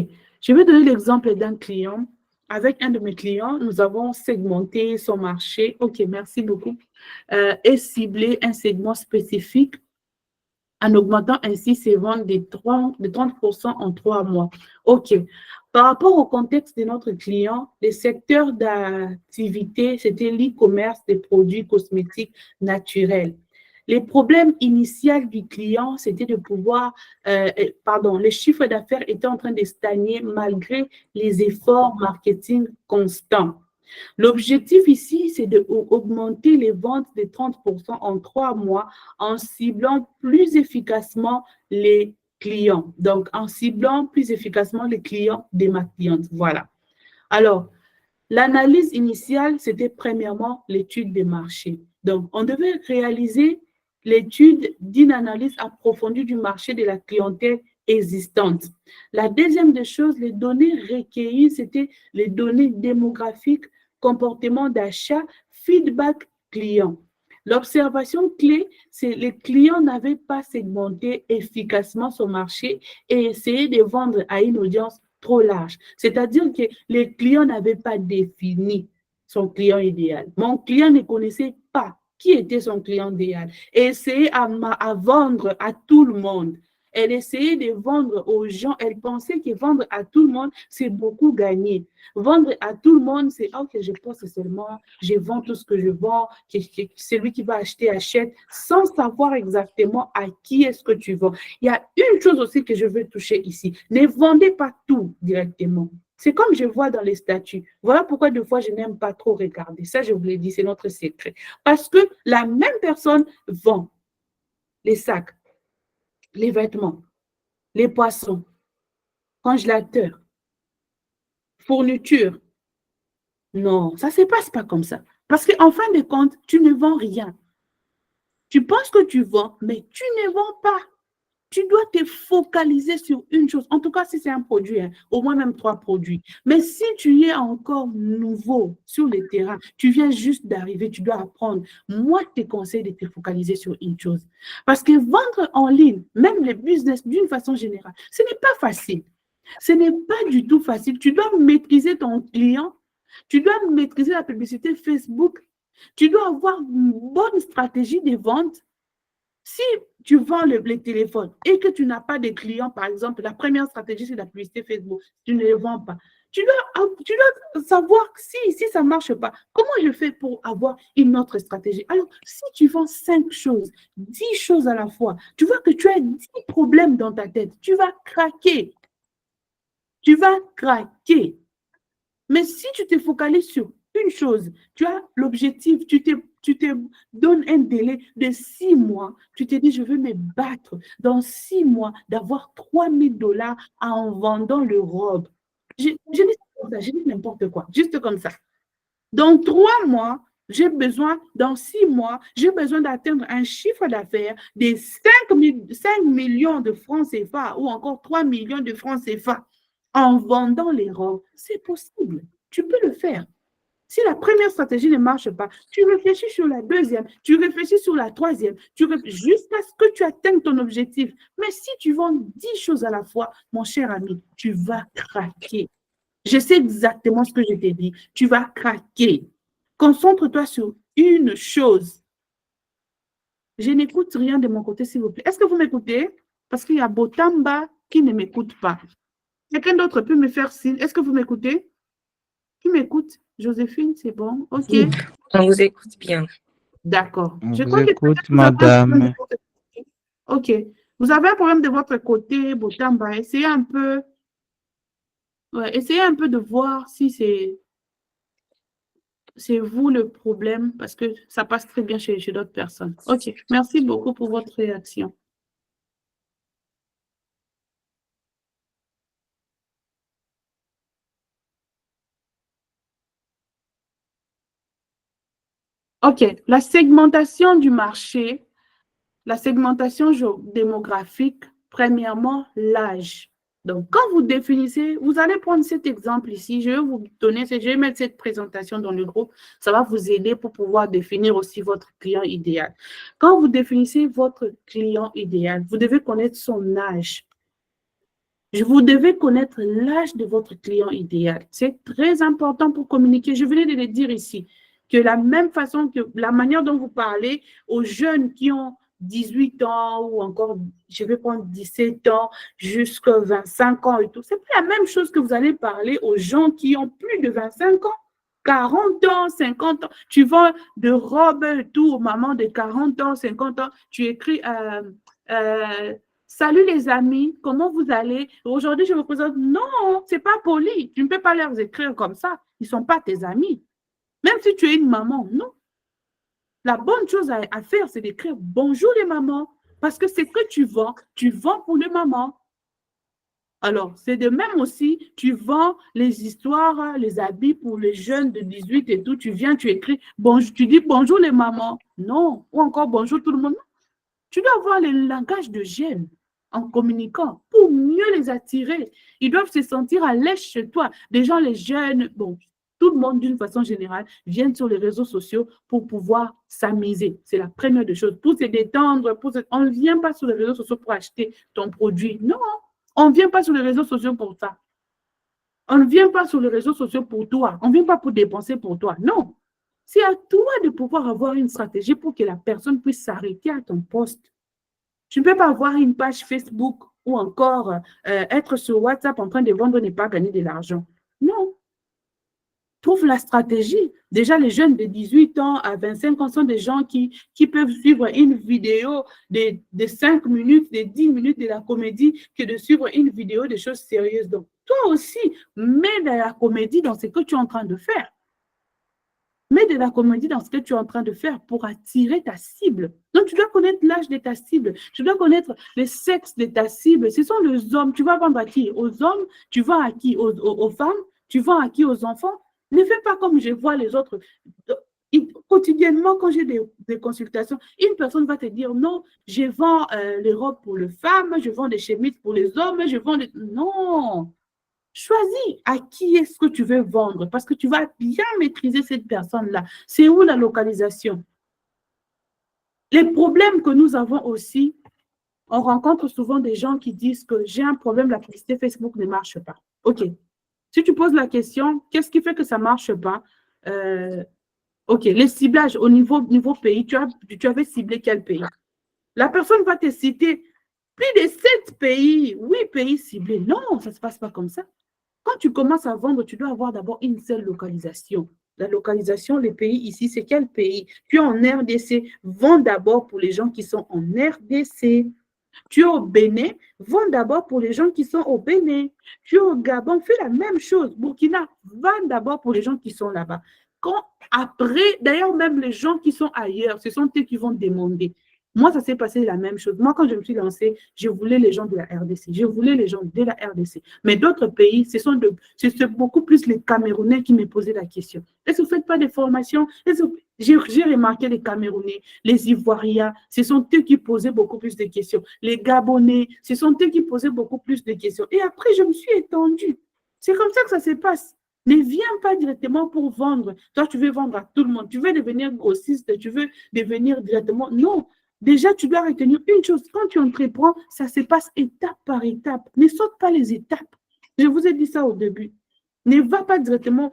Je vais donner l'exemple d'un client. Avec un de mes clients, nous avons segmenté son marché. OK, merci beaucoup. Et ciblé un segment spécifique en augmentant ainsi ses ventes de 30% en 3 mois. OK. Par rapport au contexte de notre client, les secteurs d'activité, c'était l'e-commerce des produits cosmétiques naturels. Les problèmes initiaux du client, c'était de pouvoir, les chiffres d'affaires étaient en train de stagner malgré les efforts marketing constants. L'objectif ici, c'est d'augmenter les ventes de 30% en 3 mois en ciblant plus efficacement les clients. Donc, en ciblant plus efficacement les clients de ma cliente. Voilà. Alors, l'analyse initiale, c'était premièrement l'étude des marchés. Donc, on devait réaliser l'étude d'une analyse approfondie du marché de la clientèle existante. La deuxième des choses, les données recueillies, c'était les données démographiques, comportement d'achat, feedback client. L'observation clé, c'est que les clients n'avaient pas segmenté efficacement son marché et essayé de vendre à une audience trop large. C'est-à-dire que les clients n'avaient pas défini son client idéal. Mon client ne connaissait pas qui était son client idéal et essayait à vendre à tout le monde. Elle essayait de vendre aux gens. Elle pensait que vendre à tout le monde, c'est beaucoup gagner. Vendre à tout le monde, c'est OK, je poste seulement, je vends tout ce que je vends, celui qui va acheter, achète, sans savoir exactement à qui est-ce que tu vends. Il y a une chose aussi que je veux toucher ici. Ne vendez pas tout directement. C'est comme je vois dans les statuts. Voilà pourquoi des fois, je n'aime pas trop regarder. Ça, je vous l'ai dit, c'est notre secret. Parce que la même personne vend les sacs, les vêtements, les poissons, congélateurs, fournitures. Non, ça ne se passe pas comme ça. Parce qu'en fin de compte, tu ne vends rien. Tu penses que tu vends, mais tu ne vends pas. Tu dois te focaliser sur une chose. En tout cas, si c'est un produit, hein, au moins même 3 produits. Mais si tu es encore nouveau sur le terrain, tu viens juste d'arriver, tu dois apprendre. Moi, je te conseille de te focaliser sur une chose. Parce que vendre en ligne, même les business d'une façon générale, ce n'est pas facile. Ce n'est pas du tout facile. Tu dois maîtriser ton client. Tu dois maîtriser la publicité Facebook. Tu dois avoir une bonne stratégie de vente. Si tu vends les téléphones et que tu n'as pas de clients, par exemple, la première stratégie, c'est la publicité Facebook. Tu ne les vends pas. Tu dois savoir si ça ne marche pas. Comment je fais pour avoir une autre stratégie? Alors, si tu vends 5 choses, 10 choses à la fois, tu vois que tu as 10 problèmes dans ta tête. Tu vas craquer. Tu vas craquer. Mais si tu te focalises sur une chose, tu as l'objectif, tu te donnes un délai de 6 mois, tu te dis, je veux me battre dans 6 mois d'avoir 3 000 $ en vendant le robe. Je dis comme ça, je dis n'importe quoi, juste comme ça. Dans 3 mois, dans 6 mois, j'ai besoin d'atteindre un chiffre d'affaires de 5 millions de francs CFA ou encore 3 millions de francs CFA en vendant les robes. C'est possible. Tu peux le faire. Si la première stratégie ne marche pas, tu réfléchis sur la deuxième, tu réfléchis sur la troisième, jusqu'à ce que tu atteignes ton objectif. Mais si tu vends 10 choses à la fois, mon cher ami, tu vas craquer. Je sais exactement ce que je t'ai dit. Tu vas craquer. Concentre-toi sur une chose. Je n'écoute rien de mon côté, s'il vous plaît. Est-ce que vous m'écoutez? Parce qu'il y a Botamba qui ne m'écoute pas. Quelqu'un d'autre peut me faire signe. Est-ce que vous m'écoutez? Qui m'écoute? Joséphine, c'est bon? OK. Oui, on vous écoute bien. D'accord. On Je vous crois que écoute, peut-être vous avez un problème madame. de votre côté. OK. Vous avez un problème de votre côté, Botamba. Essayez un peu de voir si c'est vous le problème, parce que ça passe très bien chez d'autres personnes. OK. Merci beaucoup pour votre réaction. OK. La segmentation du marché, la segmentation démographique, premièrement, l'âge. Donc, quand vous définissez, vous allez prendre cet exemple ici, je vais vous donner, je vais mettre cette présentation dans le groupe, ça va vous aider pour pouvoir définir aussi votre client idéal. Quand vous définissez votre client idéal, vous devez connaître son âge. Vous devez connaître l'âge de votre client idéal. C'est très important pour communiquer. Je venais de le dire ici, que la même façon que la manière dont vous parlez aux jeunes qui ont 18 ans ou encore, je vais prendre 17 ans jusqu'à 25 ans et tout, c'est pas la même chose que vous allez parler aux gens qui ont plus de 25 ans. 40 ans, 50 ans, tu vends de robes et tout aux mamans de 40 ans, 50 ans, tu écris salut les amis, comment vous allez? Aujourd'hui, je vous présente. Non, c'est pas poli. Tu ne peux pas leur écrire comme ça. Ils ne sont pas tes amis. Même si tu es une maman, non. La bonne chose à faire, c'est d'écrire bonjour les mamans. Parce que c'est que tu vends pour les mamans. Alors, c'est de même aussi, tu vends les histoires, les habits pour les jeunes de 18 et tout. Tu viens, tu écris, bonjour, tu dis bonjour les mamans. Non. Ou encore bonjour tout le monde. Tu dois avoir le langage de j'aime en communiquant pour mieux les attirer. Ils doivent se sentir à l'aise chez toi. Déjà, les jeunes, bon, tout le monde d'une façon générale viennent sur les réseaux sociaux pour pouvoir s'amuser. C'est la première des choses. Pour se détendre, on ne vient pas sur les réseaux sociaux pour acheter ton produit. Non, on ne vient pas sur les réseaux sociaux pour ça. On ne vient pas sur les réseaux sociaux pour toi. On ne vient pas pour dépenser pour toi. Non. C'est à toi de pouvoir avoir une stratégie pour que la personne puisse s'arrêter à ton poste. Tu ne peux pas avoir une page Facebook ou encore être sur WhatsApp en train de vendre et ne pas gagner de l'argent. Non. Trouve la stratégie. Déjà, les jeunes de 18 ans à 25 ans sont des gens qui peuvent suivre une vidéo de 5 minutes, de 10 minutes de la comédie que de suivre une vidéo de choses sérieuses. Donc, toi aussi, mets de la comédie dans ce que tu es en train de faire. Mets de la comédie dans ce que tu es en train de faire pour attirer ta cible. Donc, tu dois connaître l'âge de ta cible. Tu dois connaître le sexe de ta cible. Ce sont les hommes. Tu vas vendre à qui? Aux hommes? Tu vends à qui? Aux femmes? Tu vends à qui? Aux enfants? Ne fais pas comme je vois les autres. Quotidiennement, quand j'ai des consultations, une personne va te dire non, je vends les robes pour les femmes, je vends des chemises pour les hommes, je vends des... Non! Choisis à qui est-ce que tu veux vendre parce que tu vas bien maîtriser cette personne-là. C'est où la localisation? Les problèmes que nous avons aussi, on rencontre souvent des gens qui disent que j'ai un problème, la publicité Facebook ne marche pas. OK. Si tu poses la question, qu'est-ce qui fait que ça ne marche pas? OK, les ciblages au niveau pays, tu avais ciblé quel pays? La personne va te citer plus de 7 pays, 8 pays ciblés. Non, ça ne se passe pas comme ça. Quand tu commences à vendre, tu dois avoir d'abord une seule localisation. La localisation, les pays ici, c'est quel pays? Tu es en RDC, vends d'abord pour les gens qui sont en RDC. Tu es au Bénin, vends d'abord pour les gens qui sont au Bénin. Tu es au Gabon, fais la même chose. Burkina, vends d'abord pour les gens qui sont là-bas. Après, d'ailleurs, même les gens qui sont ailleurs, ce sont eux qui vont demander. Moi, ça s'est passé la même chose. Moi, quand je me suis lancée, je voulais les gens de la RDC. Je voulais les gens de la RDC. Mais d'autres pays, c'est beaucoup plus les Camerounais qui me posaient la question. Est-ce que vous ne faites pas de formation? J'ai remarqué les Camerounais, les Ivoiriens, ce sont eux qui posaient beaucoup plus de questions. Les Gabonais, ce sont eux qui posaient beaucoup plus de questions. Et après, je me suis étendue. C'est comme ça que ça se passe. Ne viens pas directement pour vendre. Toi, tu veux vendre à tout le monde. Tu veux devenir grossiste, tu veux devenir directement. Non. Déjà, tu dois retenir une chose. Quand tu entreprends, ça se passe étape par étape. Ne saute pas les étapes. Je vous ai dit ça au début. Ne va pas directement,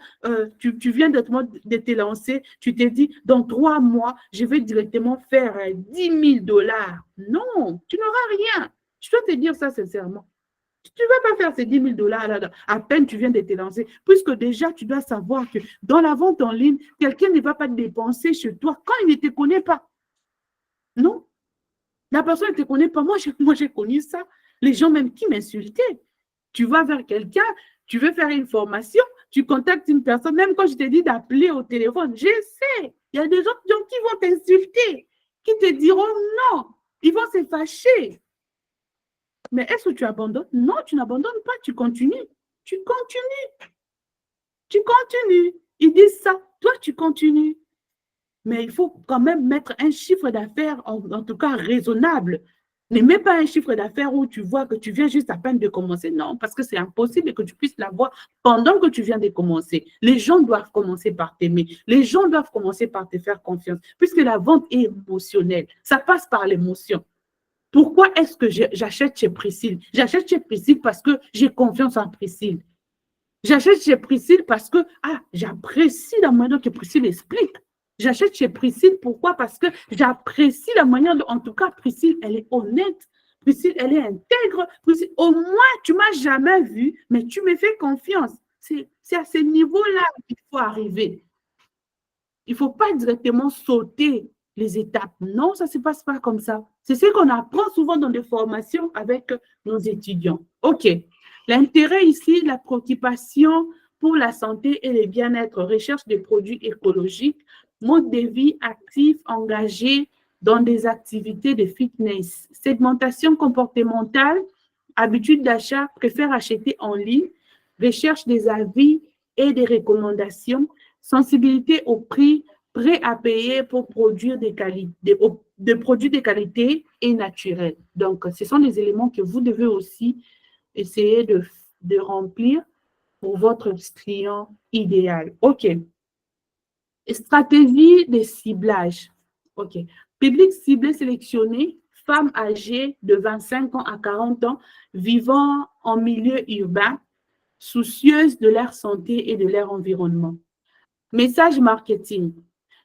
tu viens directement de te lancer, tu t'es dit, dans 3 mois, je vais directement faire 10 000 $. Non, tu n'auras rien. Je dois te dire ça sincèrement. Tu ne vas pas faire ces 10 000 $ là, à peine tu viens de te lancer, puisque déjà, tu dois savoir que dans la vente en ligne, quelqu'un ne va pas dépenser chez toi quand il ne te connaît pas. Non, la personne ne te connaît pas. Moi, j'ai connu ça. Les gens même qui m'insultaient. Tu vas vers quelqu'un, tu veux faire une formation, tu contactes une personne, même quand je te dis d'appeler au téléphone, je sais, il y a des autres gens qui vont t'insulter, qui te diront non, ils vont se fâcher. Mais est-ce que tu abandonnes? Non, tu n'abandonnes pas, tu continues. Tu continues. Tu continues. Ils disent ça, toi, tu continues. Mais il faut quand même mettre un chiffre d'affaires, en tout cas raisonnable. Ne mets pas un chiffre d'affaires où tu vois que tu viens juste à peine de commencer. Non, parce que c'est impossible que tu puisses l'avoir pendant que tu viens de commencer. Les gens doivent commencer par t'aimer. Les gens doivent commencer par te faire confiance. Puisque la vente est émotionnelle. Ça passe par l'émotion. Pourquoi est-ce que j'achète chez Priscille? J'achète chez Priscille parce que j'ai confiance en Priscille. J'achète chez Priscille parce que j'apprécie la manière que Priscille explique. J'achète chez Priscille, pourquoi? Parce que j'apprécie la manière en tout cas, Priscille, elle est honnête. Priscille, elle est intègre. Priscille, au moins, tu ne m'as jamais vu, mais tu me fais confiance. C'est à ce niveau-là qu'il faut arriver. Il ne faut pas directement sauter les étapes. Non, ça ne se passe pas comme ça. C'est ce qu'on apprend souvent dans des formations avec nos étudiants. OK. L'intérêt ici, la préoccupation pour la santé et le bien-être, recherche de produits écologiques, mode de vie actif, engagé dans des activités de fitness, segmentation comportementale, habitude d'achat, préfère acheter en ligne, recherche des avis et des recommandations, sensibilité au prix, prêt à payer pour produire des produits de qualité et naturels. Donc, ce sont les éléments que vous devez aussi essayer de remplir pour votre client idéal. OK. Stratégie de ciblage. OK. Public ciblé sélectionné, femmes âgées de 25 ans à 40 ans, vivant en milieu urbain, soucieuses de leur santé et de leur environnement. Message marketing.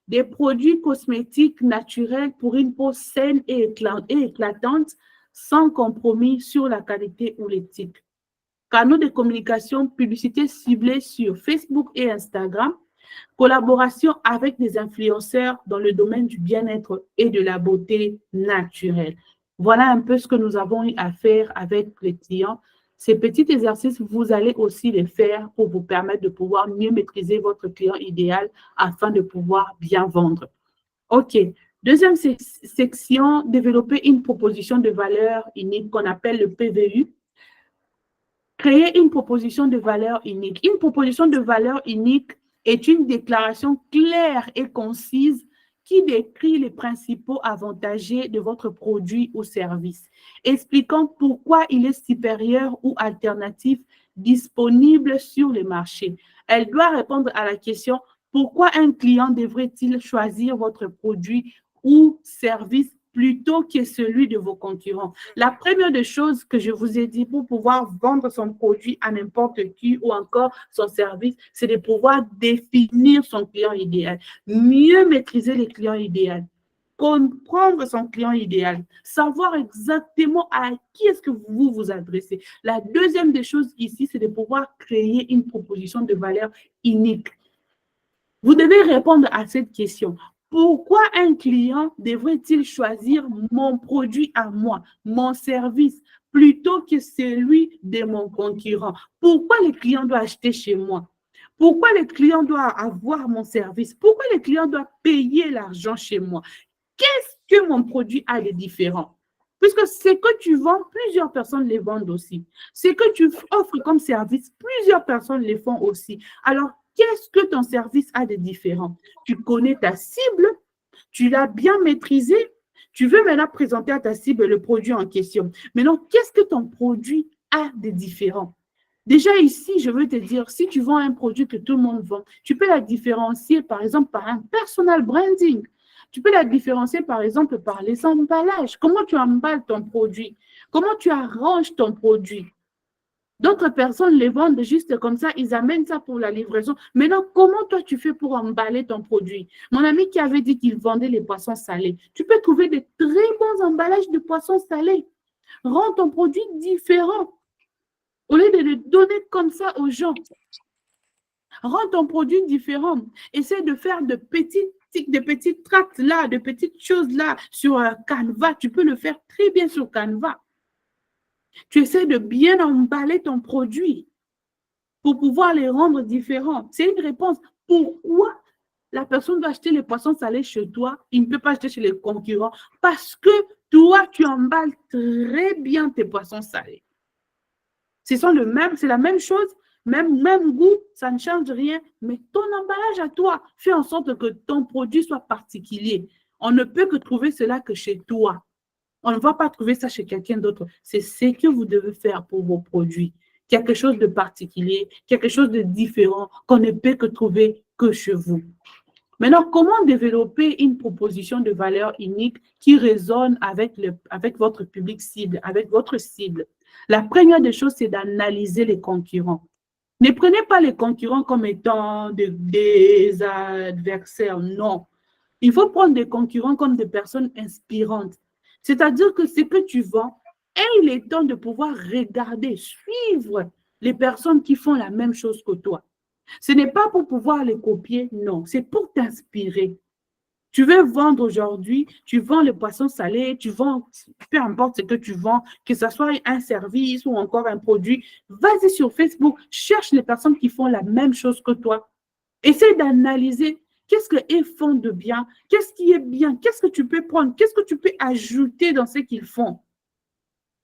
Des produits cosmétiques naturels pour une peau saine et éclatante, sans compromis sur la qualité ou l'éthique. Canaux de communication, publicité ciblée sur Facebook et Instagram, collaboration avec des influenceurs dans le domaine du bien-être et de la beauté naturelle. Voilà un peu ce que nous avons eu à faire avec les clients. Ces petits exercices, vous allez aussi les faire pour vous permettre de pouvoir mieux maîtriser votre client idéal afin de pouvoir bien vendre. OK. Deuxième section, développer une proposition de valeur unique qu'on appelle le PVU. Créer une proposition de valeur unique. Une proposition de valeur unique est une déclaration claire et concise qui décrit les principaux avantages de votre produit ou service, expliquant pourquoi il est supérieur ou alternatif disponible sur le marché. Elle doit répondre à la question « Pourquoi un client devrait-il choisir votre produit ou service plutôt que celui de vos concurrents ?» La première des choses que je vous ai dit pour pouvoir vendre son produit à n'importe qui ou encore son service, c'est de pouvoir définir son client idéal, mieux maîtriser les clients idéaux, comprendre son client idéal, savoir exactement à qui est-ce que vous vous adressez. La deuxième des choses ici, c'est de pouvoir créer une proposition de valeur unique. Vous devez répondre à cette question. Pourquoi un client devrait-il choisir mon produit à moi, mon service, plutôt que celui de mon concurrent? Pourquoi le client doit acheter chez moi? Pourquoi le client doit avoir mon service? Pourquoi le client doit payer l'argent chez moi? Qu'est-ce que mon produit a de différent? Puisque ce que tu vends, plusieurs personnes les vendent aussi. Ce que tu offres comme service, plusieurs personnes les font aussi. Alors, qu'est-ce que ton service a de différent? Tu connais ta cible, tu l'as bien maîtrisée, tu veux maintenant présenter à ta cible le produit en question. Maintenant, qu'est-ce que ton produit a de différent? Déjà ici, je veux te dire, si tu vends un produit que tout le monde vend, tu peux la différencier par exemple par un personal branding. Tu peux la différencier par exemple par les emballages. Comment tu emballes ton produit? Comment tu arranges ton produit? D'autres personnes les vendent juste comme ça, ils amènent ça pour la livraison. Maintenant, comment toi tu fais pour emballer ton produit? Mon ami qui avait dit qu'il vendait les poissons salés, tu peux trouver de très bons emballages de poissons salés. Rends ton produit différent. Au lieu de le donner comme ça aux gens, rends ton produit différent. Essaie de faire de petits tracts là, de petites choses là sur Canva. Tu peux le faire très bien sur Canva. Tu essaies de bien emballer ton produit pour pouvoir les rendre différents. C'est une réponse. Pourquoi la personne doit acheter les poissons salés chez toi? Il ne peut pas acheter chez les concurrents parce que toi, tu emballes très bien tes poissons salés. C'est la même chose, même goût, ça ne change rien, mais ton emballage à toi fait en sorte que ton produit soit particulier. On ne peut que trouver cela que chez toi. On ne va pas trouver ça chez quelqu'un d'autre. C'est ce que vous devez faire pour vos produits. Quelque chose de particulier, quelque chose de différent qu'on ne peut que trouver que chez vous. Maintenant, comment développer une proposition de valeur unique qui résonne avec votre public cible, avec votre cible? La première des choses, c'est d'analyser les concurrents. Ne prenez pas les concurrents comme étant des adversaires, non. Il faut prendre des concurrents comme des personnes inspirantes. C'est-à-dire que ce que tu vends, il est temps de pouvoir regarder, suivre les personnes qui font la même chose que toi. Ce n'est pas pour pouvoir les copier, non, c'est pour t'inspirer. Tu veux vendre aujourd'hui, tu vends le poisson salé, tu vends, peu importe ce que tu vends, que ce soit un service ou encore un produit, vas-y sur Facebook, cherche les personnes qui font la même chose que toi. Essaye d'analyser qu'est-ce qu'ils font de bien, qu'est-ce qui est bien, qu'est-ce que tu peux prendre, qu'est-ce que tu peux ajouter dans ce qu'ils font.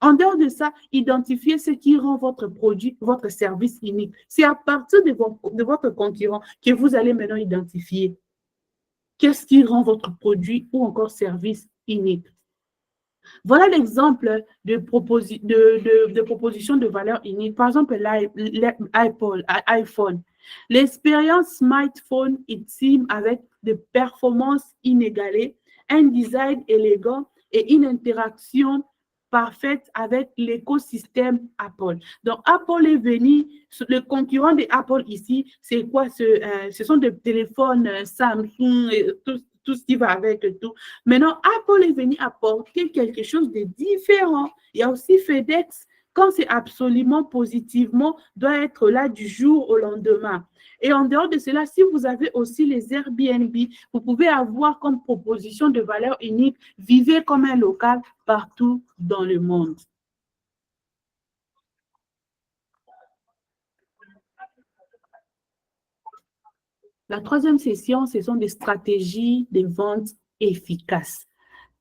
En dehors de ça, identifiez ce qui rend votre produit, votre service unique. C'est à partir de votre concurrent que vous allez maintenant identifier qu'est-ce qui rend votre produit ou encore service unique. Voilà l'exemple de proposition de valeur unique. Par exemple, l'iPhone. L'expérience smartphone intime avec des performances inégalées, un design élégant et une interaction parfaite avec l'écosystème Apple. Donc, Apple est venu, le concurrent de Apple ici, c'est quoi? Ce sont des téléphones Samsung et tout ce qui va avec et tout. Maintenant, Apple est venu apporter quelque chose de différent. Il y a aussi FedEx, quand c'est absolument positivement, doit être là du jour au lendemain. Et en dehors de cela, si vous avez aussi les Airbnb, vous pouvez avoir comme proposition de valeur unique, vivez comme un local partout dans le monde. La troisième session, ce sont des stratégies de vente efficaces.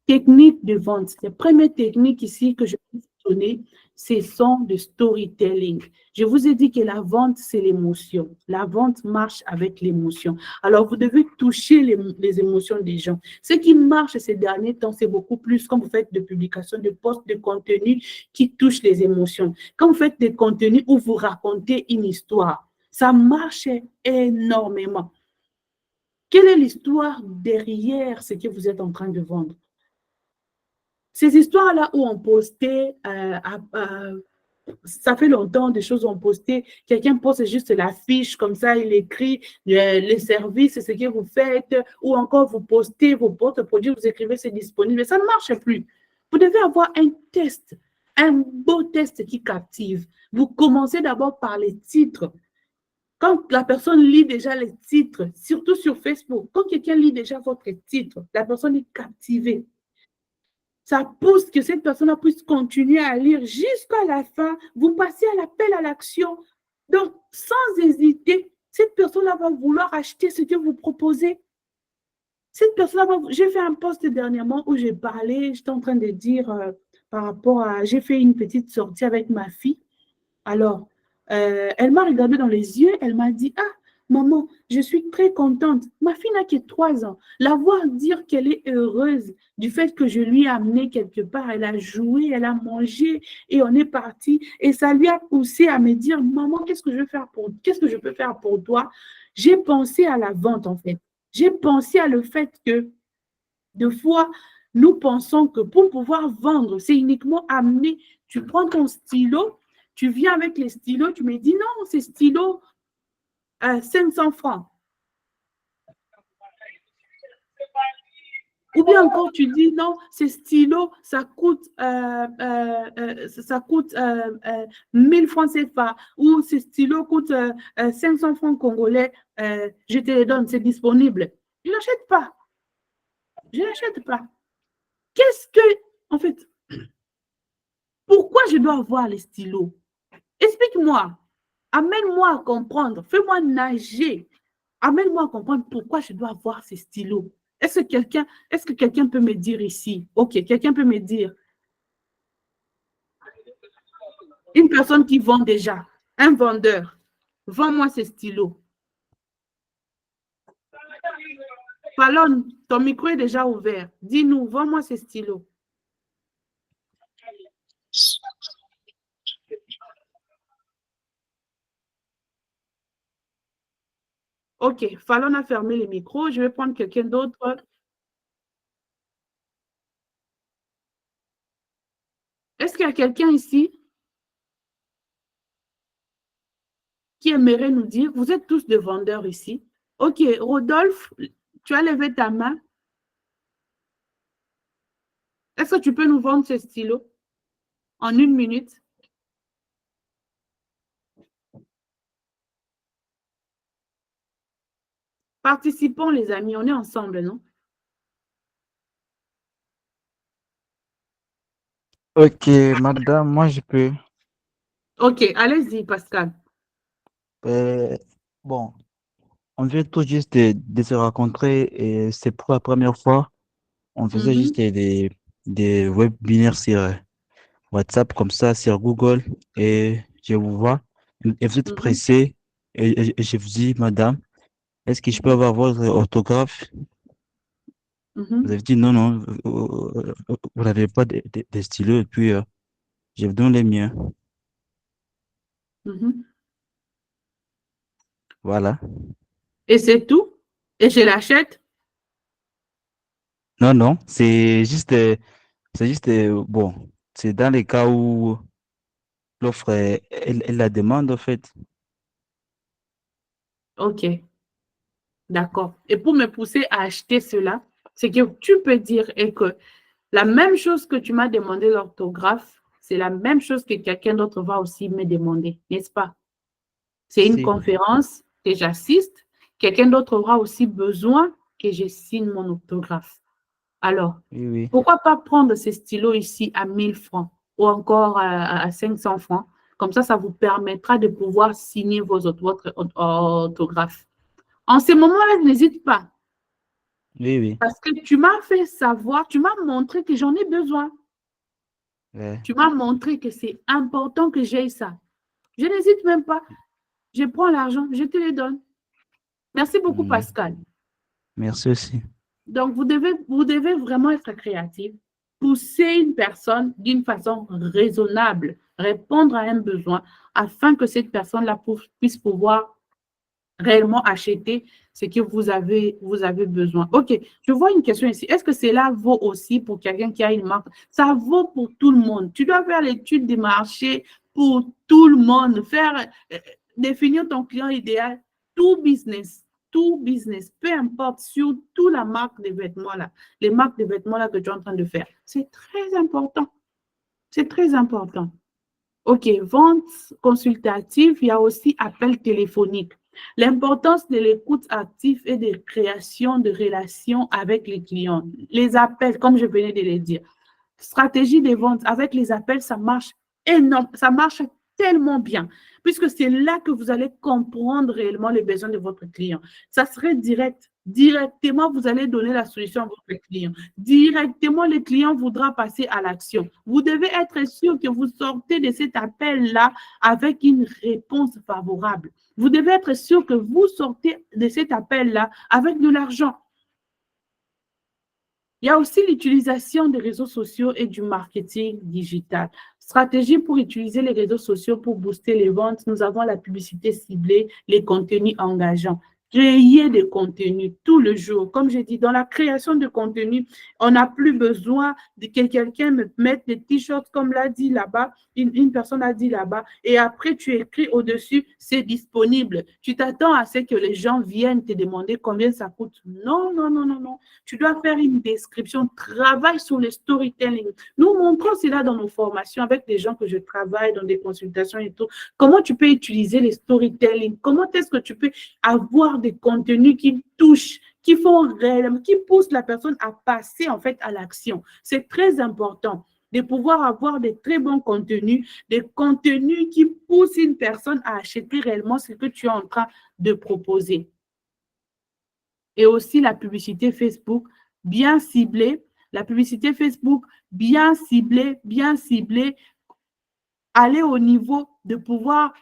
Technique de vente. Les premières techniques ici que je vais vous donner, ce sont de storytelling. Je vous ai dit que la vente, c'est l'émotion. La vente marche avec l'émotion. Alors, vous devez toucher les émotions des gens. Ce qui marche ces derniers temps, c'est beaucoup plus quand vous faites des publications, de posts, de contenu qui touchent les émotions. Quand vous faites des contenus où vous racontez une histoire, ça marche énormément. Quelle est l'histoire derrière ce que vous êtes en train de vendre? Ces histoires-là où on postait, ça fait longtemps, des choses ont posté, quelqu'un poste juste la fiche, comme ça, il écrit les services, ce que vous faites, ou encore vous postez votre produit, vous écrivez c'est disponible, ça ne marche plus. Vous devez avoir un test, un beau test qui captive. Vous commencez d'abord par les titres. Quand la personne lit déjà les titres, surtout sur Facebook, quand quelqu'un lit déjà votre titre, la personne est captivée. Ça pousse que cette personne puisse continuer à lire jusqu'à la fin. Vous passez à l'appel à l'action. Donc, sans hésiter, cette personne-là va vouloir acheter ce que vous proposez. Cette personne-là va... J'ai fait un post dernièrement où j'ai parlé, j'étais en train de dire par rapport à... J'ai fait une petite sortie avec ma fille. Alors, elle m'a regardé dans les yeux, elle m'a dit, ah, maman, je suis très contente. Ma fille n'a que 3 ans. La voir dire qu'elle est heureuse du fait que je lui ai amené quelque part, elle a joué, elle a mangé et on est parti. Et ça lui a poussé à me dire, maman, qu'est-ce que je peux faire pour toi? J'ai pensé à la vente, en fait. J'ai pensé à le fait que, des fois, nous pensons que pour pouvoir vendre, c'est uniquement amener, tu prends ton stylo, tu viens avec les stylos, tu me dis non, ces stylos, 500 francs. Ou bien encore, tu dis non, ces stylos, ça coûte 1000 francs CFA. Ou ces stylos coûtent 500 francs congolais, je te les donne, c'est disponible. Je ne l'achète pas. Je ne l'achète pas. Qu'est-ce que, en fait, pourquoi je dois avoir les stylos? Explique-moi. Amène-moi à comprendre. Fais-moi nager. Amène-moi à comprendre pourquoi je dois avoir ces stylos. Est-ce que quelqu'un peut me dire ici? OK, quelqu'un peut me dire. Une personne qui vend déjà, un vendeur, vends-moi ces stylos. Fallon, ton micro est déjà ouvert. Dis-nous, vends-moi ces stylos. OK, Fallon a fermé le micro. Je vais prendre quelqu'un d'autre. Est-ce qu'il y a quelqu'un ici qui aimerait nous dire, vous êtes tous des vendeurs ici. OK, Rodolphe, tu as levé ta main. Est-ce que tu peux nous vendre ce stylo en 1 minute? Participons, les amis, on est ensemble, non? Ok, madame, moi je peux. OK, allez-y, Pascal. Euh, bon, on vient tout juste de se rencontrer et c'est pour la première fois. On faisait juste des webinaires sur WhatsApp, comme ça, sur Google, et je vous vois. Et vous êtes pressé, et je vous dis, madame, est-ce que je peux avoir votre autographe? Vous avez dit non, non, vous n'avez pas de stylo, et puis je vous donne les miens. Voilà. Et c'est tout? Et je l'achète? Non, non, c'est juste, bon. C'est dans les cas où l'offre est la demande, en fait. Ok, d'accord. Et pour me pousser à acheter cela, c'est que tu peux dire et que la même chose que tu m'as demandé l'orthographe, c'est la même chose que quelqu'un d'autre va aussi me demander, n'est-ce pas? C'est une Si, conférence que j'assiste. Quelqu'un d'autre aura aussi besoin que je signe mon orthographe. Alors, oui, oui. pourquoi pas prendre ces stylos ici à 1000 francs ou encore à 500 francs? Comme ça vous permettra de pouvoir signer votre orthographe. En ce moment-là, n'hésite pas. Oui, oui. Parce que tu m'as fait savoir, tu m'as montré que j'en ai besoin. Ouais. Tu m'as montré que c'est important que j'aie ça. Je n'hésite même pas. Je prends l'argent, je te le donne. Merci beaucoup, Mhm. Pascal. Merci aussi. Donc, vous devez vraiment être créatif, pousser une personne d'une façon raisonnable, répondre à un besoin afin que cette personne-là puisse pouvoir réellement acheter ce que vous avez besoin. OK, je vois une question ici. Est-ce que cela vaut aussi pour quelqu'un qui a une marque? Ça vaut pour tout le monde. Tu dois faire l'étude des marchés pour tout le monde, définir ton client idéal, tout business, peu importe, surtout la marque de vêtements là, les marques de vêtements là que tu es en train de faire. C'est très important. C'est très important. OK, vente consultative, il y a aussi appel téléphonique. L'importance de l'écoute active et de création de relations avec les clients. Les appels, comme je venais de le dire. Stratégie de vente, avec les appels, ça marche énorme, ça marche tellement bien, puisque c'est là que vous allez comprendre réellement les besoins de votre client. Ça serait direct. Directement, vous allez donner la solution à votre client. Directement, le client voudra passer à l'action. Vous devez être sûr que vous sortez de cet appel-là avec une réponse favorable. Vous devez être sûr que vous sortez de cet appel-là avec de l'argent. Il y a aussi l'utilisation des réseaux sociaux et du marketing digital. Stratégie pour utiliser les réseaux sociaux pour booster les ventes. Nous avons la publicité ciblée, les contenus engageants. Créer des contenus tout le jour. Comme j'ai dit, dans la création de contenu, on n'a plus besoin de que quelqu'un me mette des t-shirts comme l'a dit là-bas, une personne a dit là-bas, et après tu écris au-dessus, c'est disponible. Tu t'attends à ce que les gens viennent te demander combien ça coûte. Non, non, non, non, non. Tu dois faire une description, travaille sur le storytelling. Nous montrons cela dans nos formations avec des gens que je travaille dans des consultations et tout. Comment tu peux utiliser le storytelling? Comment est-ce que tu peux avoir des contenus qui touchent, qui font réellement, qui poussent la personne à passer en fait à l'action? C'est très important de pouvoir avoir des très bons contenus, des contenus qui poussent une personne à acheter réellement ce que tu es en train de proposer. Et aussi la publicité Facebook bien ciblée, la publicité Facebook bien ciblée, aller au niveau de pouvoir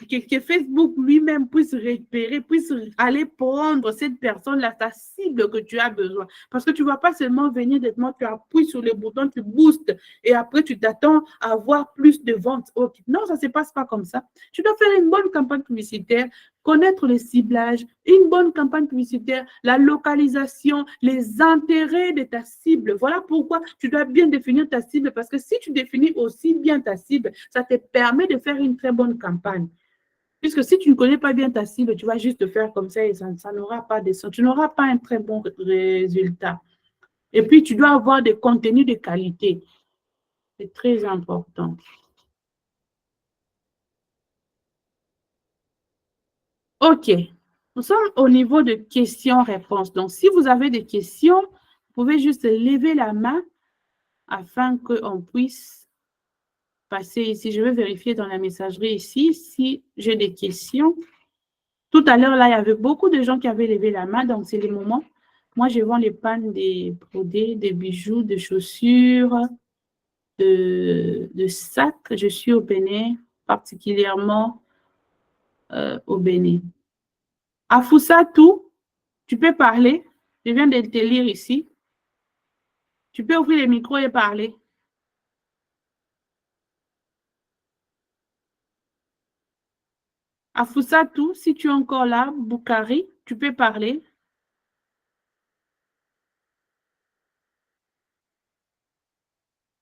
que Facebook lui-même puisse repérer, puisse aller prendre cette personne-là, ta cible que tu as besoin. Parce que tu ne vas pas seulement venir directement, tu appuies sur le bouton, tu boostes et après tu t'attends à avoir plus de ventes. Okay. Non, ça ne se passe pas comme ça. Tu dois faire une bonne campagne publicitaire, connaître le ciblage, une bonne campagne publicitaire, la localisation, les intérêts de ta cible. Voilà pourquoi tu dois bien définir ta cible parce que si tu définis aussi bien ta cible, ça te permet de faire une très bonne campagne. Puisque si tu ne connais pas bien ta cible, tu vas juste faire comme ça et ça n'aura pas de sens. Tu n'auras pas un très bon résultat. Et puis, tu dois avoir des contenus de qualité. C'est très important. OK. Nous sommes au niveau de questions-réponses. Donc, si vous avez des questions, vous pouvez juste lever la main afin qu'on puisse passer ici. Je vais vérifier dans la messagerie ici si j'ai des questions. Tout à l'heure, là, il y avait beaucoup de gens qui avaient levé la main, donc c'est le moment. Moi, je vends les pannes des brodés, des bijoux, des chaussures, de sacs. Je suis au Bénin, particulièrement au Bénin. Afousatou, tu peux parler. Je viens de te lire ici. Tu peux ouvrir le micro et parler. Afousatou, si tu es encore là, Boukari, tu peux parler.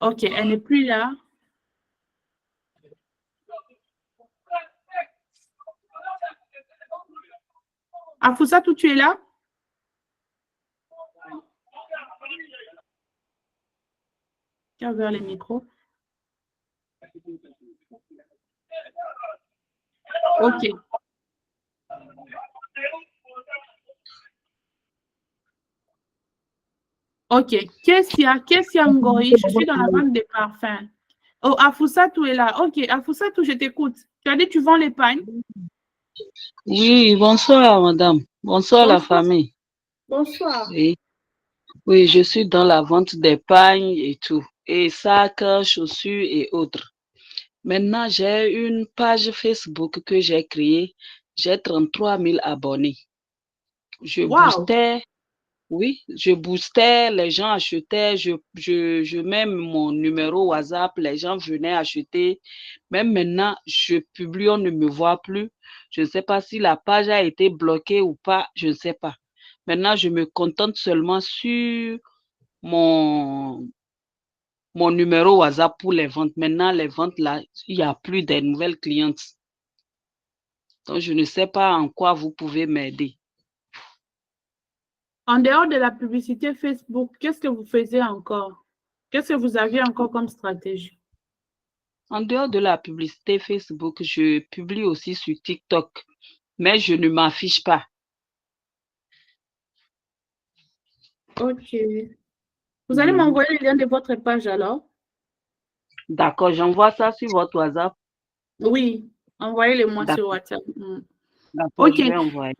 Ok, elle n'est plus là. Afousatou, tu es là? Qui a ouvert les micros? Ok. Ok. Kessia Ngoï, je suis dans la vente des parfums. Oh, Afousatou est là. Ok, Afousatou, je t'écoute. Tu as dit tu vends les pagnes? Oui, bonsoir, madame. Bonsoir, la Bonsoir. famille. Bonsoir. Oui. Oui, je suis dans la vente des pagnes et tout, et sacs, chaussures et autres. Maintenant, j'ai une page Facebook que j'ai créée. J'ai 33 000 abonnés. Je Wow. boostais, oui, je boostais, les gens achetaient, je mets mon numéro WhatsApp, les gens venaient acheter. Même maintenant, je publie, on ne me voit plus. Je ne sais pas si la page a été bloquée ou pas, je ne sais pas. Maintenant, je me contente seulement sur mon, mon numéro WhatsApp pour les ventes. Maintenant, les ventes, là, il n'y a plus de nouvelles clientes. Donc, je ne sais pas en quoi vous pouvez m'aider. En dehors de la publicité Facebook, qu'est-ce que vous faisiez encore? Qu'est-ce que vous aviez encore comme stratégie? En dehors de la publicité Facebook, je publie aussi sur TikTok, mais je ne m'affiche pas. Ok. Vous allez m'envoyer le lien de votre page alors? D'accord, j'envoie ça sur votre WhatsApp. Oui, envoyez-le-moi sur D'accord, WhatsApp. d'accord, Ok. je vais envoyer.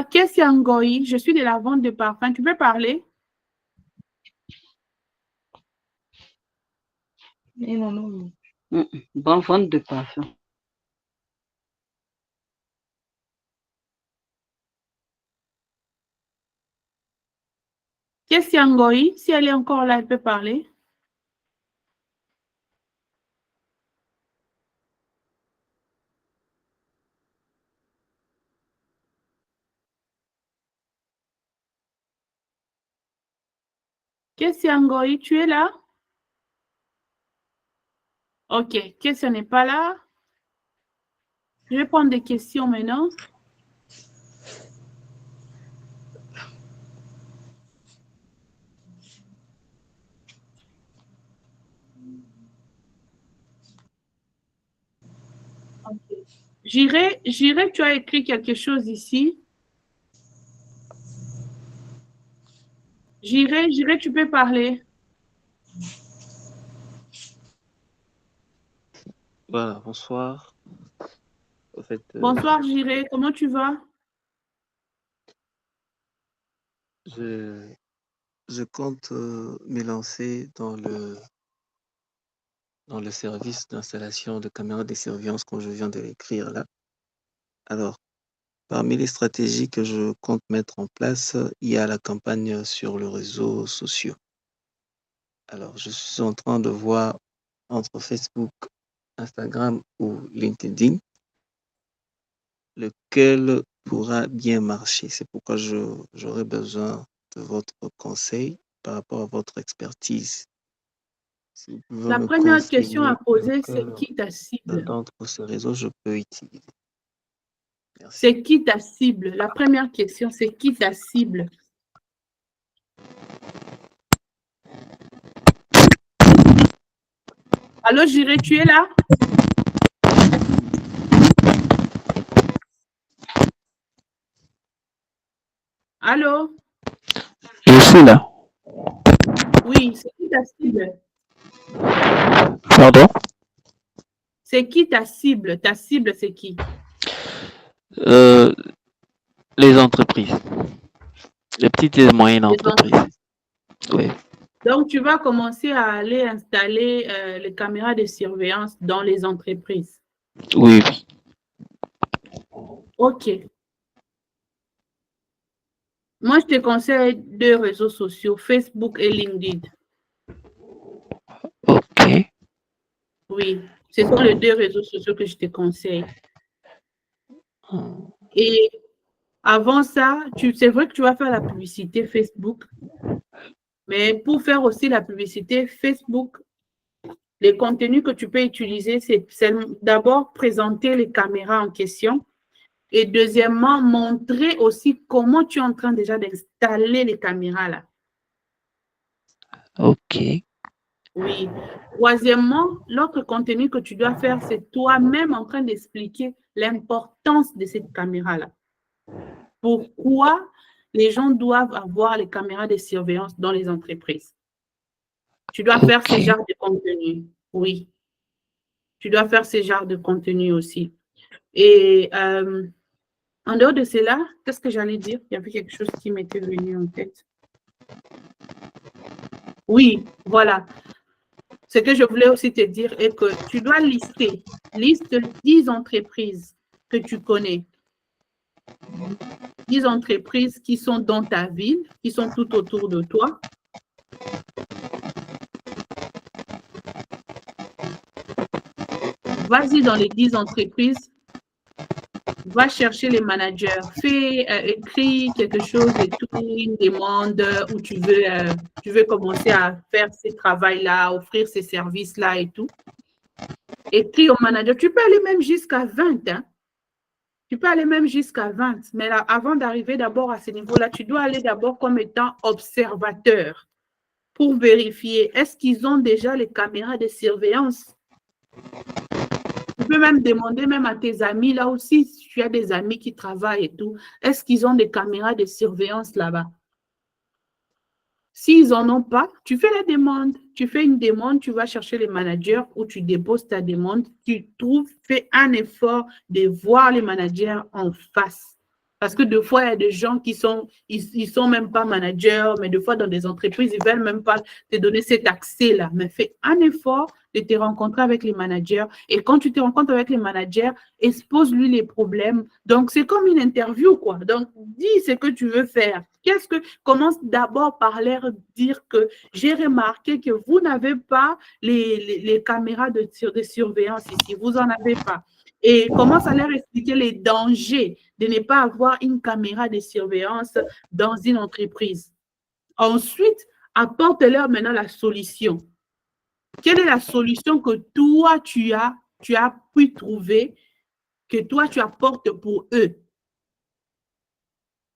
Kessia Ngoï, je suis de la vente de parfums. Tu peux parler? Bonne vente de parfum. Kessia Ngoï, si elle est encore là, elle peut parler. Kessia Ngoï, tu es là? Ok, Kessia n'est pas là. Je vais prendre des questions maintenant. Okay. J'irai, tu as écrit quelque chose ici. J'irai, tu peux parler. Voilà, bonsoir. En fait, Bonsoir, J'irai, comment tu vas? je, je compte me lancer dans le service d'installation de caméras de surveillance comme je viens de l'écrire là. Alors, parmi les stratégies que je compte mettre en place, il y a la campagne sur les réseaux sociaux. Alors, je suis en train de voir entre Facebook, Instagram ou LinkedIn, lequel pourra bien marcher. C'est pourquoi j'aurai besoin de votre conseil par rapport à votre expertise. Si vous pouvez La me première question à conseiller poser, c'est lequel qui ta cible? d'entre ces réseaux je peux utiliser. Merci. C'est qui ta cible? La première question, c'est qui ta cible? Allô, J'irai, tu es là? Allô? Je suis là. Oui, c'est qui ta cible? Pardon? C'est qui ta cible? Ta cible, c'est qui? Les entreprises, les petites et moyennes entreprises. Oui. Donc, tu vas commencer à aller installer les caméras de surveillance dans les entreprises. Oui, oui. OK. Moi, je te conseille 2 réseaux sociaux, Facebook et LinkedIn. Ok. Oui, ce sont les 2 réseaux sociaux que je te conseille. Et avant ça, c'est vrai que tu vas faire la publicité Facebook, mais pour faire aussi la publicité Facebook, Les contenus que tu peux utiliser, c'est d'abord présenter les caméras en question et deuxièmement, montrer aussi comment tu es en train déjà d'installer les caméras là. Ok. Oui. Troisièmement, l'autre contenu que tu dois faire, c'est toi-même en train d'expliquer l'importance de cette caméra-là. Pourquoi les gens doivent avoir les caméras de surveillance dans les entreprises. Tu dois faire ce genre de contenu. Oui. Tu dois faire ce genre de contenu aussi. Et en dehors de cela, qu'est-ce que j'allais dire? Il y avait quelque chose qui m'était venu en tête. Oui, voilà. Ce que je voulais aussi te dire est que tu dois lister, liste 10 entreprises que tu connais. 10 entreprises qui sont dans ta ville, qui sont tout autour de toi. Vas-y dans les 10 entreprises, va chercher les managers, écris quelque chose et tout, une demande où tu veux commencer à faire ce travail-là, offrir ces services-là et tout. Écris au manager. Tu peux aller même jusqu'à 20, hein. Tu peux aller même jusqu'à 20. Mais là, avant d'arriver d'abord à ce niveau-là, tu dois aller d'abord comme étant observateur pour vérifier est-ce qu'ils ont déjà les caméras de surveillance. Tu peux même demander même à tes amis, là aussi, si tu as des amis qui travaillent et tout, est-ce qu'ils ont des caméras de surveillance là-bas? S'ils n'en ont pas, tu fais la demande. Tu fais une demande, tu vas chercher les managers ou tu déposes ta demande. Tu trouves, fais un effort de voir les managers en face. Parce que des fois, il y a des gens qui sont, ils sont même pas managers, mais des fois, dans des entreprises, ils veulent même pas te donner cet accès-là. Mais fais un effort de te rencontrer avec les managers. Et quand tu te rencontres avec les managers, expose-lui les problèmes. Donc, c'est comme une interview, quoi. Donc, dis ce que tu veux faire. Commence d'abord par leur dire que j'ai remarqué que vous n'avez pas les caméras de surveillance ici. Vous n'en avez pas. Et commence à leur expliquer les dangers de ne pas avoir une caméra de surveillance dans une entreprise. Ensuite, apporte-leur maintenant la solution. Quelle est la solution que toi, tu as pu trouver, que toi, tu apportes pour eux?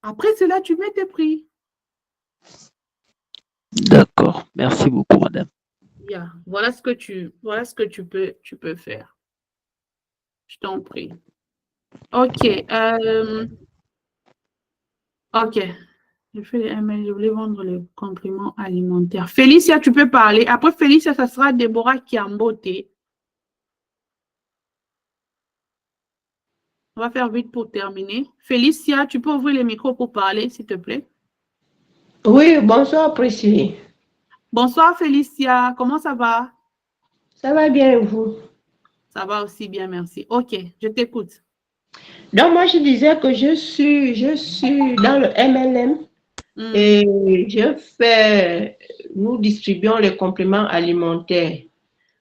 Après cela, tu mets tes prix. D'accord. Merci beaucoup, madame. Yeah. Voilà ce que tu peux faire. Je t'en prie. OK. OK. Je fais les ML, je voulais vendre les compléments alimentaires. Félicia, tu peux parler. Après Félicia, ça sera Déborah qui a beauté. On va faire vite pour terminer. Félicia, tu peux ouvrir le micro pour parler, s'il te plaît. Oui, bonsoir Priscille. Bonsoir Félicia, comment ça va? Ça va bien et vous? Ça va aussi bien, merci. OK, je t'écoute. Donc moi je disais que je suis dans le MLM et nous distribuons les compléments alimentaires.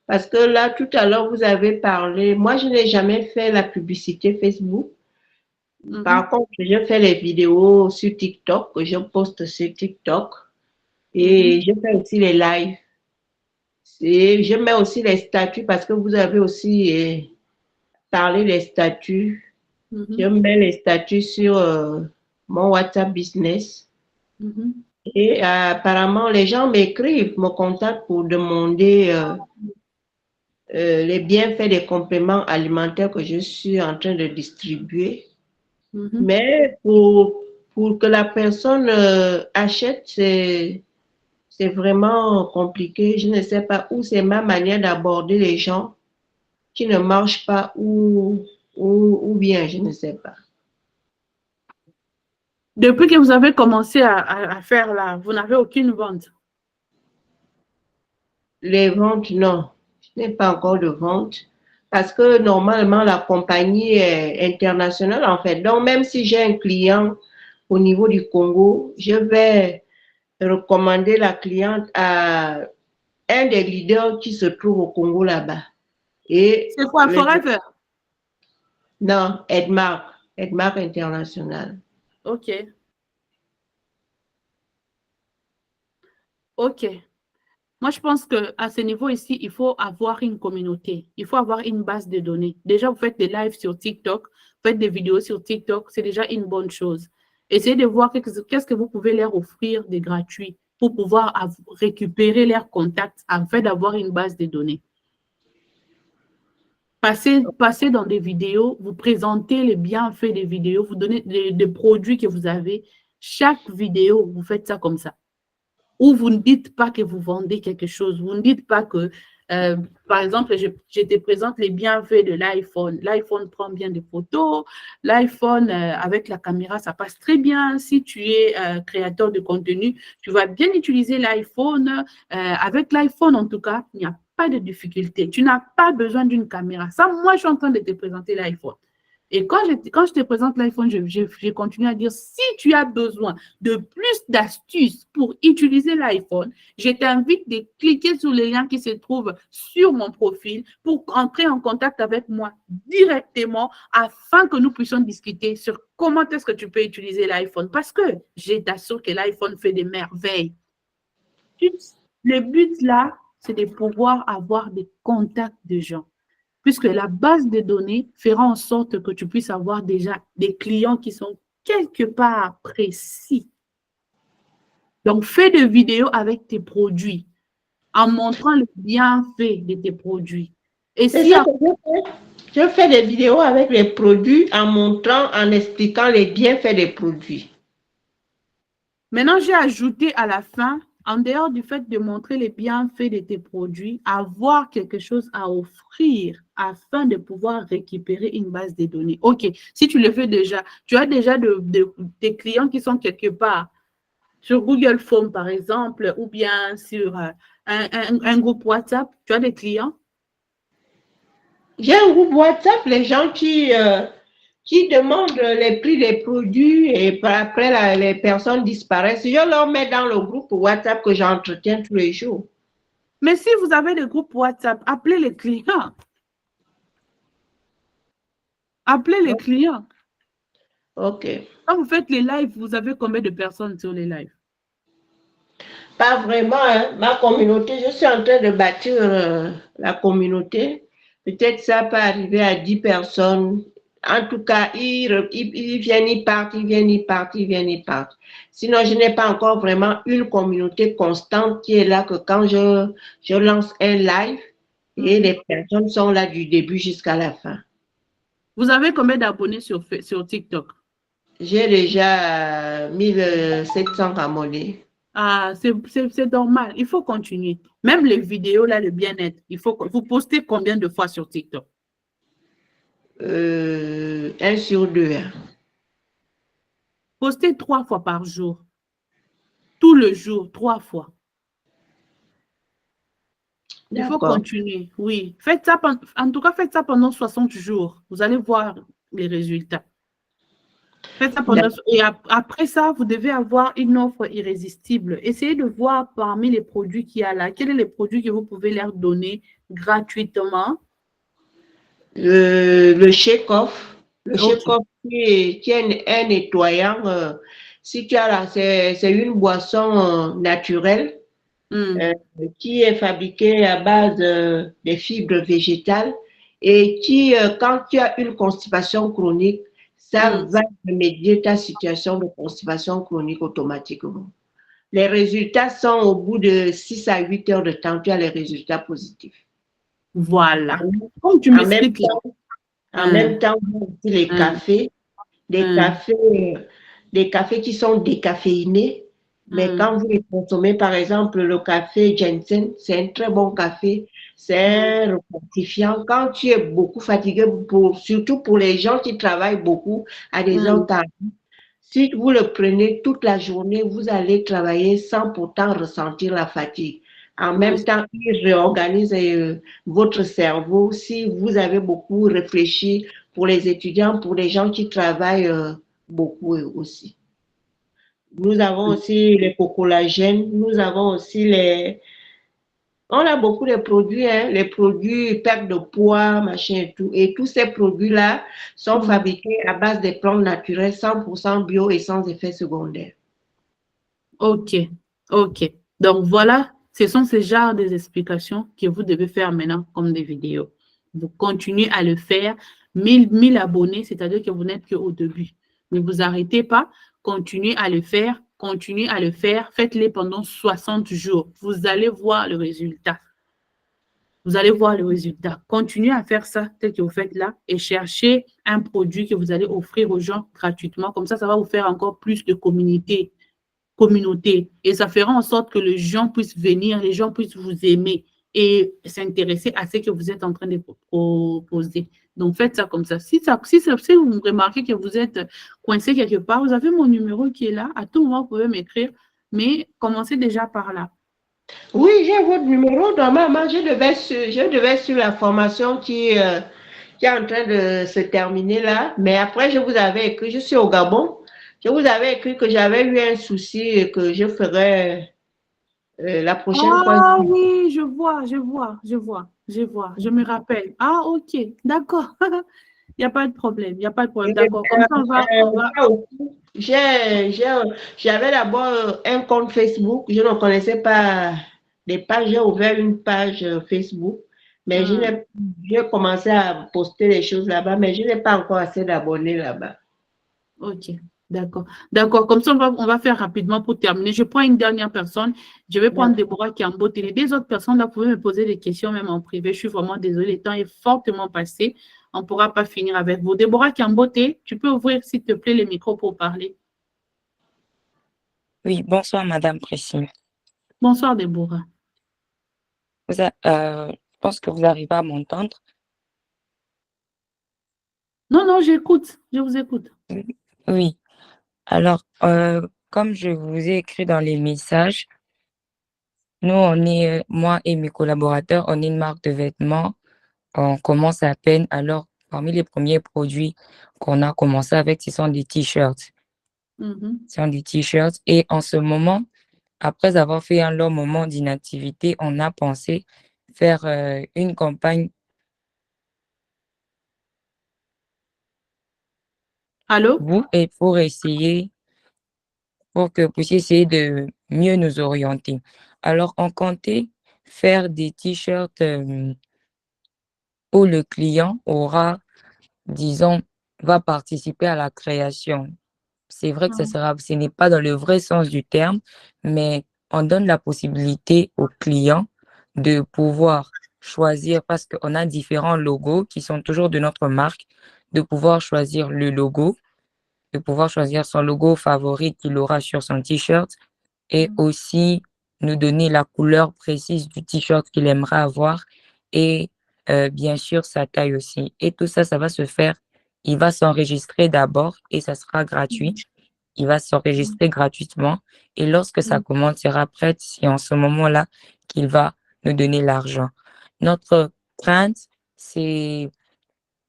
Parce que là, tout à l'heure, vous avez parlé, moi je n'ai jamais fait la publicité Facebook. Par contre, je fais les vidéos sur TikTok, que je poste sur TikTok et je fais aussi les lives. Et je mets aussi les statuts parce que vous avez aussi parlé des statuts. Je mets les statuts sur mon WhatsApp Business. Et apparemment, les gens m'écrivent, me contactent pour demander les bienfaits des compléments alimentaires que je suis en train de distribuer. Mais pour que la personne achète, c'est vraiment compliqué. Je ne sais pas où c'est ma manière d'aborder les gens qui ne marchent pas ou bien, je ne sais pas. Depuis que vous avez commencé à faire là, vous n'avez aucune vente? Les ventes, non. Je n'ai pas encore de vente parce que normalement, la compagnie est internationale en fait. Donc, même si j'ai un client au niveau du Congo, je vais recommander la cliente à un des leaders qui se trouve au Congo là-bas. C'est quoi, Forever? Non, Edmark International. OK. OK. Moi, je pense qu'à ce niveau ici, il faut avoir une communauté. Il faut avoir une base de données. Déjà, vous faites des lives sur TikTok, vous faites des vidéos sur TikTok, c'est déjà une bonne chose. Essayez de voir qu'est-ce que vous pouvez leur offrir de gratuit pour pouvoir récupérer leurs contacts afin d'avoir une base de données. Passez dans des vidéos, vous présentez les bienfaits des vidéos, vous donnez des produits que vous avez. Chaque vidéo, vous faites ça comme ça. Ou vous ne dites pas que vous vendez quelque chose. Vous ne dites pas que, par exemple, je te présente les bienfaits de l'iPhone. L'iPhone prend bien des photos. L'iPhone, avec la caméra, ça passe très bien. Si tu es créateur de contenu, tu vas bien utiliser l'iPhone. Avec l'iPhone, en tout cas, il n'y a pas de difficulté. Tu n'as pas besoin d'une caméra. Ça, moi, je suis en train de te présenter l'iPhone. Et quand je te présente l'iPhone, je continue à dire, si tu as besoin de plus d'astuces pour utiliser l'iPhone, je t'invite de cliquer sur les liens qui se trouvent sur mon profil pour entrer en contact avec moi directement afin que nous puissions discuter sur comment est-ce que tu peux utiliser l'iPhone. Parce que je t'assure que l'iPhone fait des merveilles. Le but là, c'est de pouvoir avoir des contacts de gens. Puisque la base de données fera en sorte que tu puisses avoir déjà des clients qui sont quelque part précis. Donc, fais des vidéos avec tes produits en montrant les bienfaits de tes produits. Et si je fais des vidéos avec les produits en montrant, en expliquant les bienfaits des produits. Maintenant, j'ai ajouté à la fin, en dehors du fait de montrer les bienfaits de tes produits, avoir quelque chose à offrir afin de pouvoir récupérer une base de données. OK, si tu le fais déjà, tu as déjà des clients qui sont quelque part sur Google Form, par exemple, ou bien sur un groupe WhatsApp, tu as des clients? J'ai un groupe WhatsApp, les gens qui demandent les prix des produits et après les personnes disparaissent. Je leur mets dans le groupe WhatsApp que j'entretiens tous les jours. Mais si vous avez des groupes WhatsApp, appelez les clients. Appelez les clients. OK. Quand vous faites les lives, vous avez combien de personnes sur les lives? Pas vraiment, hein. Ma communauté, je suis en train de bâtir la communauté. Peut-être ça peut arriver à 10 personnes. En tout cas, ils viennent, ils partent, ils viennent, ils partent, ils viennent, ils partent. Sinon, je n'ai pas encore vraiment une communauté constante qui est là que quand je lance un live et les personnes sont là du début jusqu'à la fin. Vous avez combien d'abonnés sur TikTok? J'ai déjà 1700 abonnés. Ah, c'est normal. Il faut continuer. Même les vidéos, là, le bien-être, vous postez combien de fois sur TikTok? 1 sur 2. Hein. Postez 3 fois par jour. Tout le jour, 3 fois. Il faut continuer, oui. Faites ça, en tout cas, faites ça pendant 60 jours. Vous allez voir les résultats. Faites ça pendant, et après ça, vous devez avoir une offre irrésistible. Essayez de voir parmi les produits qu'il y a là, quels sont les produits que vous pouvez leur donner gratuitement. Le shake-off. Le shake-off qui est un nettoyant. Si tu as là, c'est une boisson naturelle qui est fabriquée à base de fibres végétales et qui, quand tu as une constipation chronique, ça va remédier ta situation de constipation chronique automatiquement. Les résultats sont au bout de 6 à 8 heures de temps, tu as les résultats positifs. Voilà. Comme tu m'expliques. En même temps, aussi les cafés, des cafés qui sont décaféinés. Mais quand vous les consommez, par exemple, le café Jensen, c'est un très bon café. C'est un refortifiant. Quand tu es beaucoup fatigué, surtout pour les gens qui travaillent beaucoup à des heures tardives, si vous le prenez toute la journée, vous allez travailler sans pourtant ressentir la fatigue. En même temps, il réorganise votre cerveau. Si vous avez beaucoup réfléchi pour les étudiants, pour les gens qui travaillent beaucoup aussi. Nous avons aussi les cocollagènes, nous avons aussi on a beaucoup de produits, hein, les produits perte de poids, machin et tout. Et tous ces produits-là sont fabriqués à base des plantes naturelles, 100% bio et sans effet secondaire. OK. OK. Donc, voilà, Ce sont ces genres d'explications que vous devez faire maintenant comme des vidéos. Vous continuez à le faire. 1000 abonnés, c'est-à-dire que vous n'êtes qu'au début. Ne vous arrêtez pas. Continuez à le faire. Continuez à le faire. Faites-les pendant 60 jours. Vous allez voir le résultat. Vous allez voir le résultat. Continuez à faire ça tel que vous faites là et cherchez un produit que vous allez offrir aux gens gratuitement. Comme ça va vous faire encore plus de communauté. Et ça fera en sorte que les gens puissent venir, les gens puissent vous aimer et s'intéresser à ce que vous êtes en train de proposer. Donc, faites ça comme ça. Si vous remarquez que vous êtes coincé quelque part, vous avez mon numéro qui est là. À tout moment, vous pouvez m'écrire, mais commencez déjà par là. Oui, j'ai votre numéro. Normalement, je devais sur la formation qui est en train de se terminer là. Mais après, je vous avais écrit, je suis au Gabon. Je vous avais écrit que j'avais eu un souci et que je ferais la prochaine fois. Ah oui, je me rappelle. Ah, ok, d'accord. Il n'y a pas de problème, d'accord. Comme ça, on va... J'avais d'abord un compte Facebook. Je ne connaissais pas les pages. J'ai ouvert une page Facebook, mais j'ai commencé à poster des choses là-bas, mais je n'ai pas encore assez d'abonnés là-bas. Ok, d'accord. D'accord, comme ça, on va faire rapidement pour terminer. Je prends une dernière personne. Je vais prendre Déborah qui est en beauté. Les deux autres personnes, là, vous pouvez me poser des questions même en privé. Je suis vraiment désolée. Le temps est fortement passé. On ne pourra pas finir avec vous. Déborah qui est en beauté, tu peux ouvrir, s'il te plaît, le micro pour parler. Oui, bonsoir, Madame Priscille. Bonsoir, Déborah. Je pense que vous arrivez à m'entendre. Non, j'écoute. Je vous écoute. Oui. Alors, comme je vous ai écrit dans les messages, nous, moi et mes collaborateurs, on est une marque de vêtements. On commence à peine. Alors, parmi les premiers produits qu'on a commencé avec, ce sont des t-shirts. Ce sont des t-shirts. Et en ce moment, après avoir fait un long moment d'inactivité, on a pensé faire une campagne. Allô? Et pour que vous puissiez essayer de mieux nous orienter. Alors, on comptait faire des t-shirts où le client va participer à la création. C'est vrai que ce n'est pas dans le vrai sens du terme, mais on donne la possibilité au client de pouvoir choisir, parce qu'on a différents logos qui sont toujours de notre marque, de pouvoir choisir le logo, de pouvoir choisir son logo favori qu'il aura sur son t-shirt et aussi nous donner la couleur précise du t-shirt qu'il aimerait avoir et bien sûr sa taille aussi. Et tout ça, ça va se faire. Il va s'enregistrer d'abord et ça sera gratuit. Il va s'enregistrer gratuitement et lorsque sa commande sera prête, c'est en ce moment-là qu'il va nous donner l'argent. Notre crainte, c'est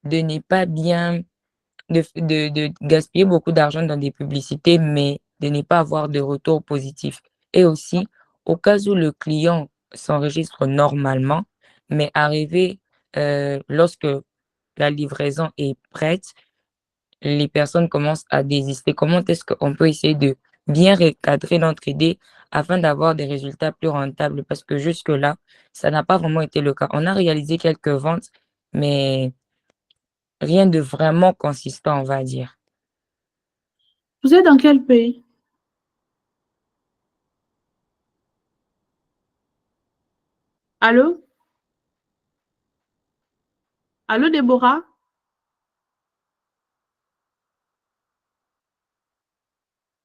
de ne pas bien de gaspiller beaucoup d'argent dans des publicités, mais de ne pas avoir de retour positif. Et aussi, au cas où le client s'enregistre normalement, mais arrivé lorsque la livraison est prête, les personnes commencent à désister. Comment est-ce qu'on peut essayer de bien recadrer notre idée afin d'avoir des résultats plus rentables? Parce que jusque-là, ça n'a pas vraiment été le cas. On a réalisé quelques ventes, mais rien de vraiment consistant, on va dire. Vous êtes dans quel pays? Allô? Allô, Déborah?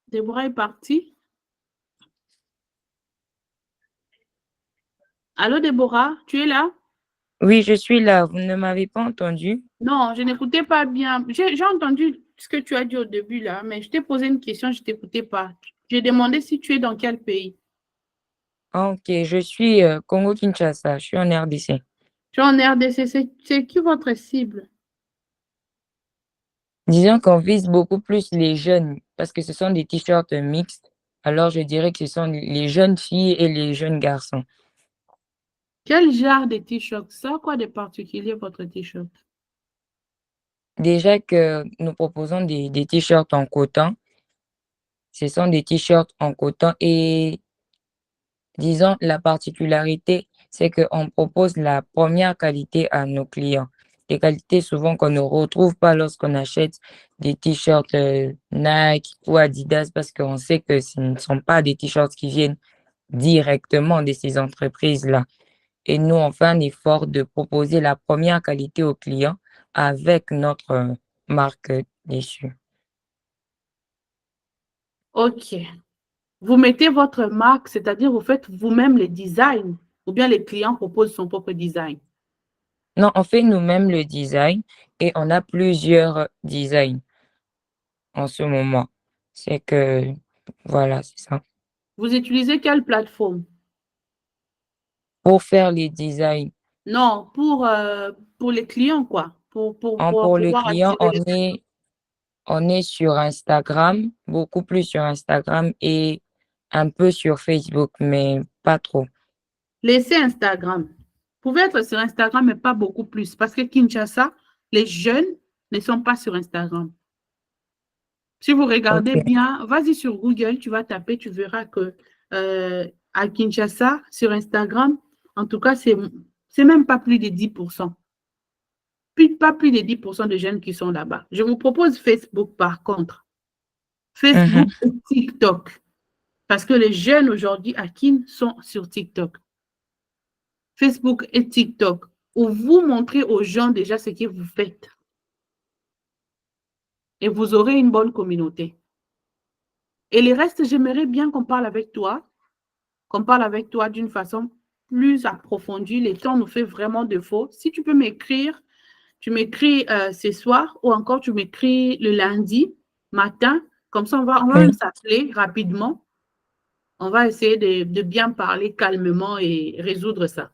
Déborah est partie. Allô, Déborah, tu es là? Oui, je suis là. Vous ne m'avez pas entendu? Non, je n'écoutais pas bien. J'ai entendu ce que tu as dit au début là, mais je t'ai posé une question, je ne t'écoutais pas. J'ai demandé si tu es dans quel pays. Ok, je suis Congo-Kinshasa. Je suis en RDC. Tu es en RDC. C'est qui votre cible? Disons qu'on vise beaucoup plus les jeunes parce que ce sont des t-shirts mixtes. Alors, je dirais que ce sont les jeunes filles et les jeunes garçons. Quel genre de t-shirt? Ça, quoi de particulier votre t-shirt? Déjà que nous proposons des t-shirts en coton. Ce sont des t-shirts en coton et Disons, la particularité, c'est qu'on propose la première qualité à nos clients. Des qualités souvent qu'on ne retrouve pas lorsqu'on achète des t-shirts Nike ou Adidas parce qu'on sait que ce ne sont pas des t-shirts qui viennent directement de ces entreprises-là. Et nous, on fait un effort de proposer la première qualité aux clients avec notre marque dessus. OK. Vous mettez votre marque, c'est-à-dire vous faites vous-même les designs ou bien les clients proposent son propre design? Non, on fait nous-mêmes le design et on a plusieurs designs en ce moment. C'est que, voilà, c'est ça. Vous utilisez quelle plateforme? Pour faire les designs, Non, pour les clients, quoi. Pour pour le pouvoir client, attirer les clients. on est sur Instagram, beaucoup plus sur Instagram et un peu sur Facebook, mais pas trop. Laissez Instagram. Vous pouvez être sur Instagram, mais pas beaucoup plus. Parce que Kinshasa, les jeunes ne sont pas sur Instagram. Si vous regardez Ok, bien, vas-y sur Google, tu vas taper, tu verras que à Kinshasa, sur Instagram, en tout cas, c'est même pas plus de 10%. Pas plus de 10% de jeunes qui sont là-bas. Je vous propose Facebook, par contre. Facebook mhm, et TikTok. Parce que les jeunes aujourd'hui à Kin sont sur TikTok. Facebook et TikTok, où vous montrez aux gens déjà ce que vous faites. Et vous aurez une bonne communauté. Et le reste, j'aimerais bien qu'on parle avec toi, d'une façon plus approfondie. Le temps nous fait vraiment défaut. Si tu peux m'écrire, tu m'écris ce soir ou encore tu m'écris le lundi matin. Comme ça, on va oui, même s'appeler rapidement. On va essayer de bien parler calmement et résoudre ça.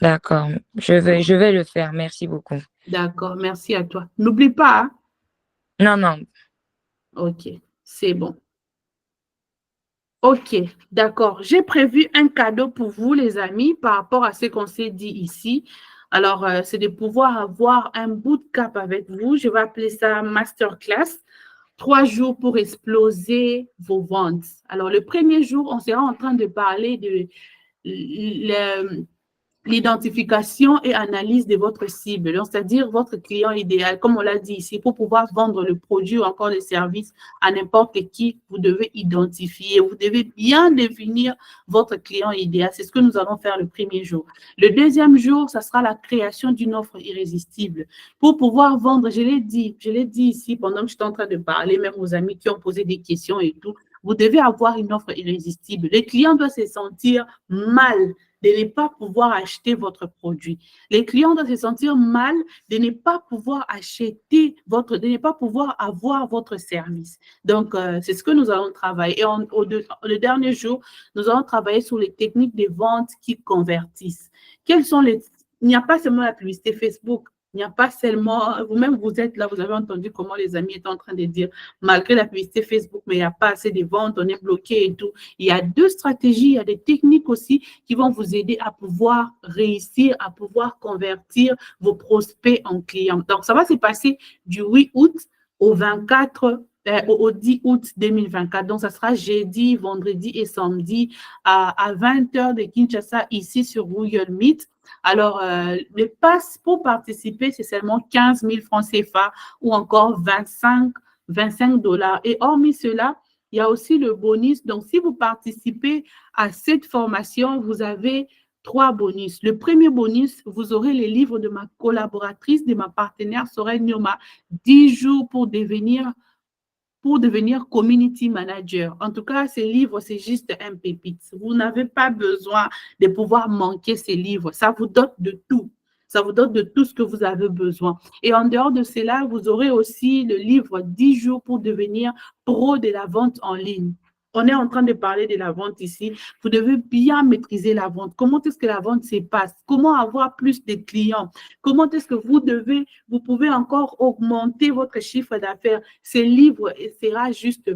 d'accord. Je vais le faire. Merci beaucoup. D'accord, merci à toi. N'oublie pas, hein? Non, non, OK, c'est bon. OK, d'accord. J'ai prévu un cadeau pour vous, les amis, par rapport à ce qu'on s'est dit ici. Alors, c'est de pouvoir avoir un bootcamp avec vous. Je vais appeler ça Masterclass. 3 jours pour exploser vos ventes. Alors, le premier jour, on sera en train de parler de l'identification et analyse de votre cible, c'est-à-dire votre client idéal, comme on l'a dit ici, pour pouvoir vendre le produit ou encore le service à n'importe qui, vous devez identifier, vous devez bien définir votre client idéal. C'est ce que nous allons faire le premier jour. Le deuxième jour, ça sera la création d'une offre irrésistible. Pour pouvoir vendre, je l'ai dit ici pendant que j'étais en train de parler, même aux amis qui ont posé des questions et tout, vous devez avoir une offre irrésistible. Le client doit se sentir mal de ne pas pouvoir acheter votre produit. Les clients doivent se sentir mal de ne pas pouvoir de ne pas pouvoir avoir votre service. Donc, c'est ce que nous allons travailler. Et le dernier jour, nous allons travailler sur les techniques de vente qui convertissent. Il n'y a pas seulement la publicité Facebook. Il n'y a pas seulement, vous-même vous êtes là, vous avez entendu comment les amis étaient en train de dire, malgré la publicité Facebook, mais il n'y a pas assez de ventes, on est bloqué et tout. Il y a 2 stratégies, il y a des techniques aussi qui vont vous aider à pouvoir réussir, à pouvoir convertir vos prospects en clients. Donc, ça va se passer du 8 août au 10 août 2024. Donc, ça sera jeudi, vendredi et samedi à 20h de Kinshasa, ici sur Google Meet. Alors, le pass pour participer, c'est seulement 15 000 francs CFA ou encore 25 $. Et hormis cela, il y a aussi le bonus. Donc, si vous participez à cette formation, vous avez 3 bonus. Le premier bonus, vous aurez les livres de ma collaboratrice, de ma partenaire Sorel Nyoma, 10 jours pour devenir community manager. En tout cas, ces livres, c'est juste un pépite. Vous n'avez pas besoin de pouvoir manquer ces livres. Ça vous dote de tout. Ça vous donne de tout ce que vous avez besoin. Et en dehors de cela, vous aurez aussi le livre 10 jours pour devenir pro de la vente en ligne. On est en train de parler de la vente ici. Vous devez bien maîtriser la vente. Comment est-ce que la vente se passe? Comment avoir plus de clients? Comment est-ce que vous pouvez encore augmenter votre chiffre d'affaires? Ce livre sera juste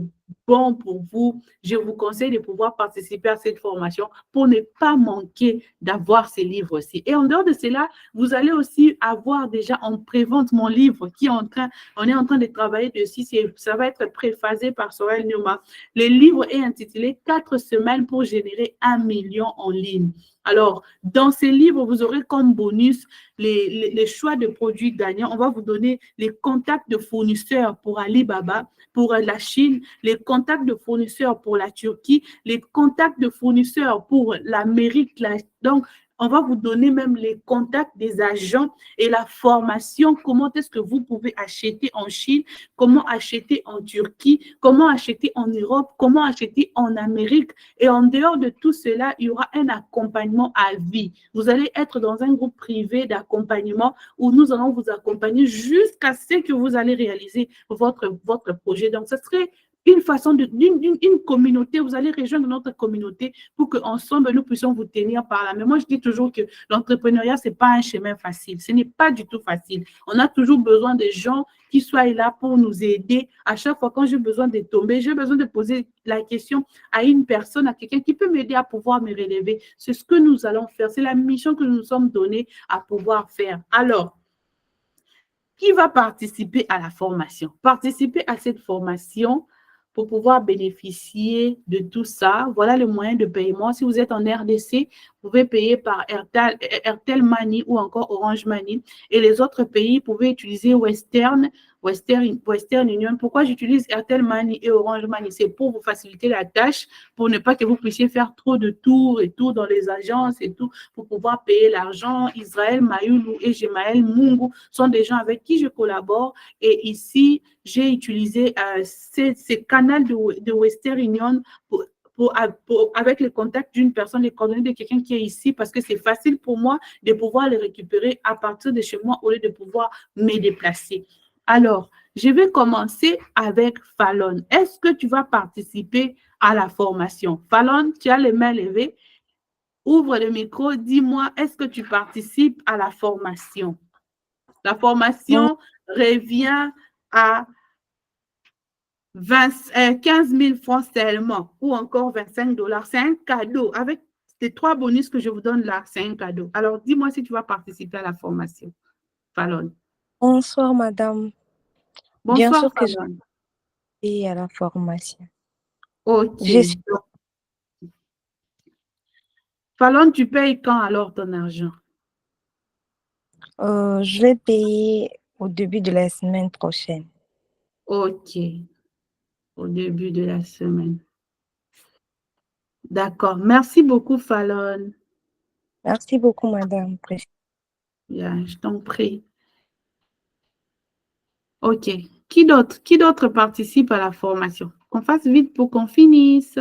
bon pour vous, je vous conseille de pouvoir participer à cette formation pour ne pas manquer d'avoir ces livres-ci. Et en dehors de cela, vous allez aussi avoir déjà en prévente mon livre qui est on est en train de travailler dessus. Ça va être préphasé par Sorel Newman. Le livre est intitulé « 4 semaines pour générer 1 million en ligne ». Alors, dans ces livres, vous aurez comme bonus les choix de produits gagnants. On va vous donner les contacts de fournisseurs pour Alibaba, pour la Chine, les contacts de fournisseurs pour la Turquie, les contacts de fournisseurs pour l'Amérique. Donc, on va vous donner même les contacts des agents et la formation, comment est-ce que vous pouvez acheter en Chine, comment acheter en Turquie, comment acheter en Europe, comment acheter en Amérique. Et en dehors de tout cela, il y aura un accompagnement à vie. Vous allez être dans un groupe privé d'accompagnement où nous allons vous accompagner jusqu'à ce que vous allez réaliser votre projet. Donc, ce serait une façon d'une communauté. Vous allez rejoindre notre communauté pour qu'ensemble, nous puissions vous tenir par la main. Moi, je dis toujours que l'entrepreneuriat, ce n'est pas un chemin facile. Ce n'est pas du tout facile. On a toujours besoin de gens qui soient là pour nous aider. À chaque fois, quand j'ai besoin de tomber, j'ai besoin de poser la question à une personne, à quelqu'un qui peut m'aider à pouvoir me relever. C'est ce que nous allons faire. C'est la mission que nous nous sommes donnés à pouvoir faire. Alors, qui va participer à la formation? Participer à cette formation pour pouvoir bénéficier de tout ça. Voilà le moyen de paiement. Si vous êtes en RDC, vous pouvez payer par Airtel Money ou encore Orange Money. Et les autres pays, vous pouvez utiliser Western Union. Pourquoi j'utilise Airtel Money et Orange Money? C'est pour vous faciliter la tâche, pour ne pas que vous puissiez faire trop de tours et tout dans les agences et tout, pour pouvoir payer l'argent. Israël Mayoulou et Gemaël Mungu sont des gens avec qui je collabore. Et ici, j'ai utilisé ces canaux de Western Union avec les contacts d'une personne, les coordonnées de quelqu'un qui est ici, parce que c'est facile pour moi de pouvoir les récupérer à partir de chez moi au lieu de pouvoir me déplacer. Alors, je vais commencer avec Fallon. Est-ce que tu vas participer à la formation? Fallon, tu as les mains levées. Ouvre le micro. Dis-moi, est-ce que tu participes à la formation? La formation revient à 15 000 francs seulement ou encore 25 $. C'est un cadeau. Avec les 3 bonus que je vous donne là, c'est un cadeau. Alors, dis-moi si tu vas participer à la formation. Fallon. Bonsoir, madame. Bonsoir, Bien sûr que je Fallon. vais à la formation. OK. Je suis- Fallon, tu payes quand alors ton argent? je vais payer au début de la semaine prochaine. OK. Au début de la semaine. D'accord. Merci beaucoup, Fallon. Merci beaucoup, madame. Bien, je t'en prie. OK. Qui d'autre participe à la formation? Qu'on fasse vite pour qu'on finisse.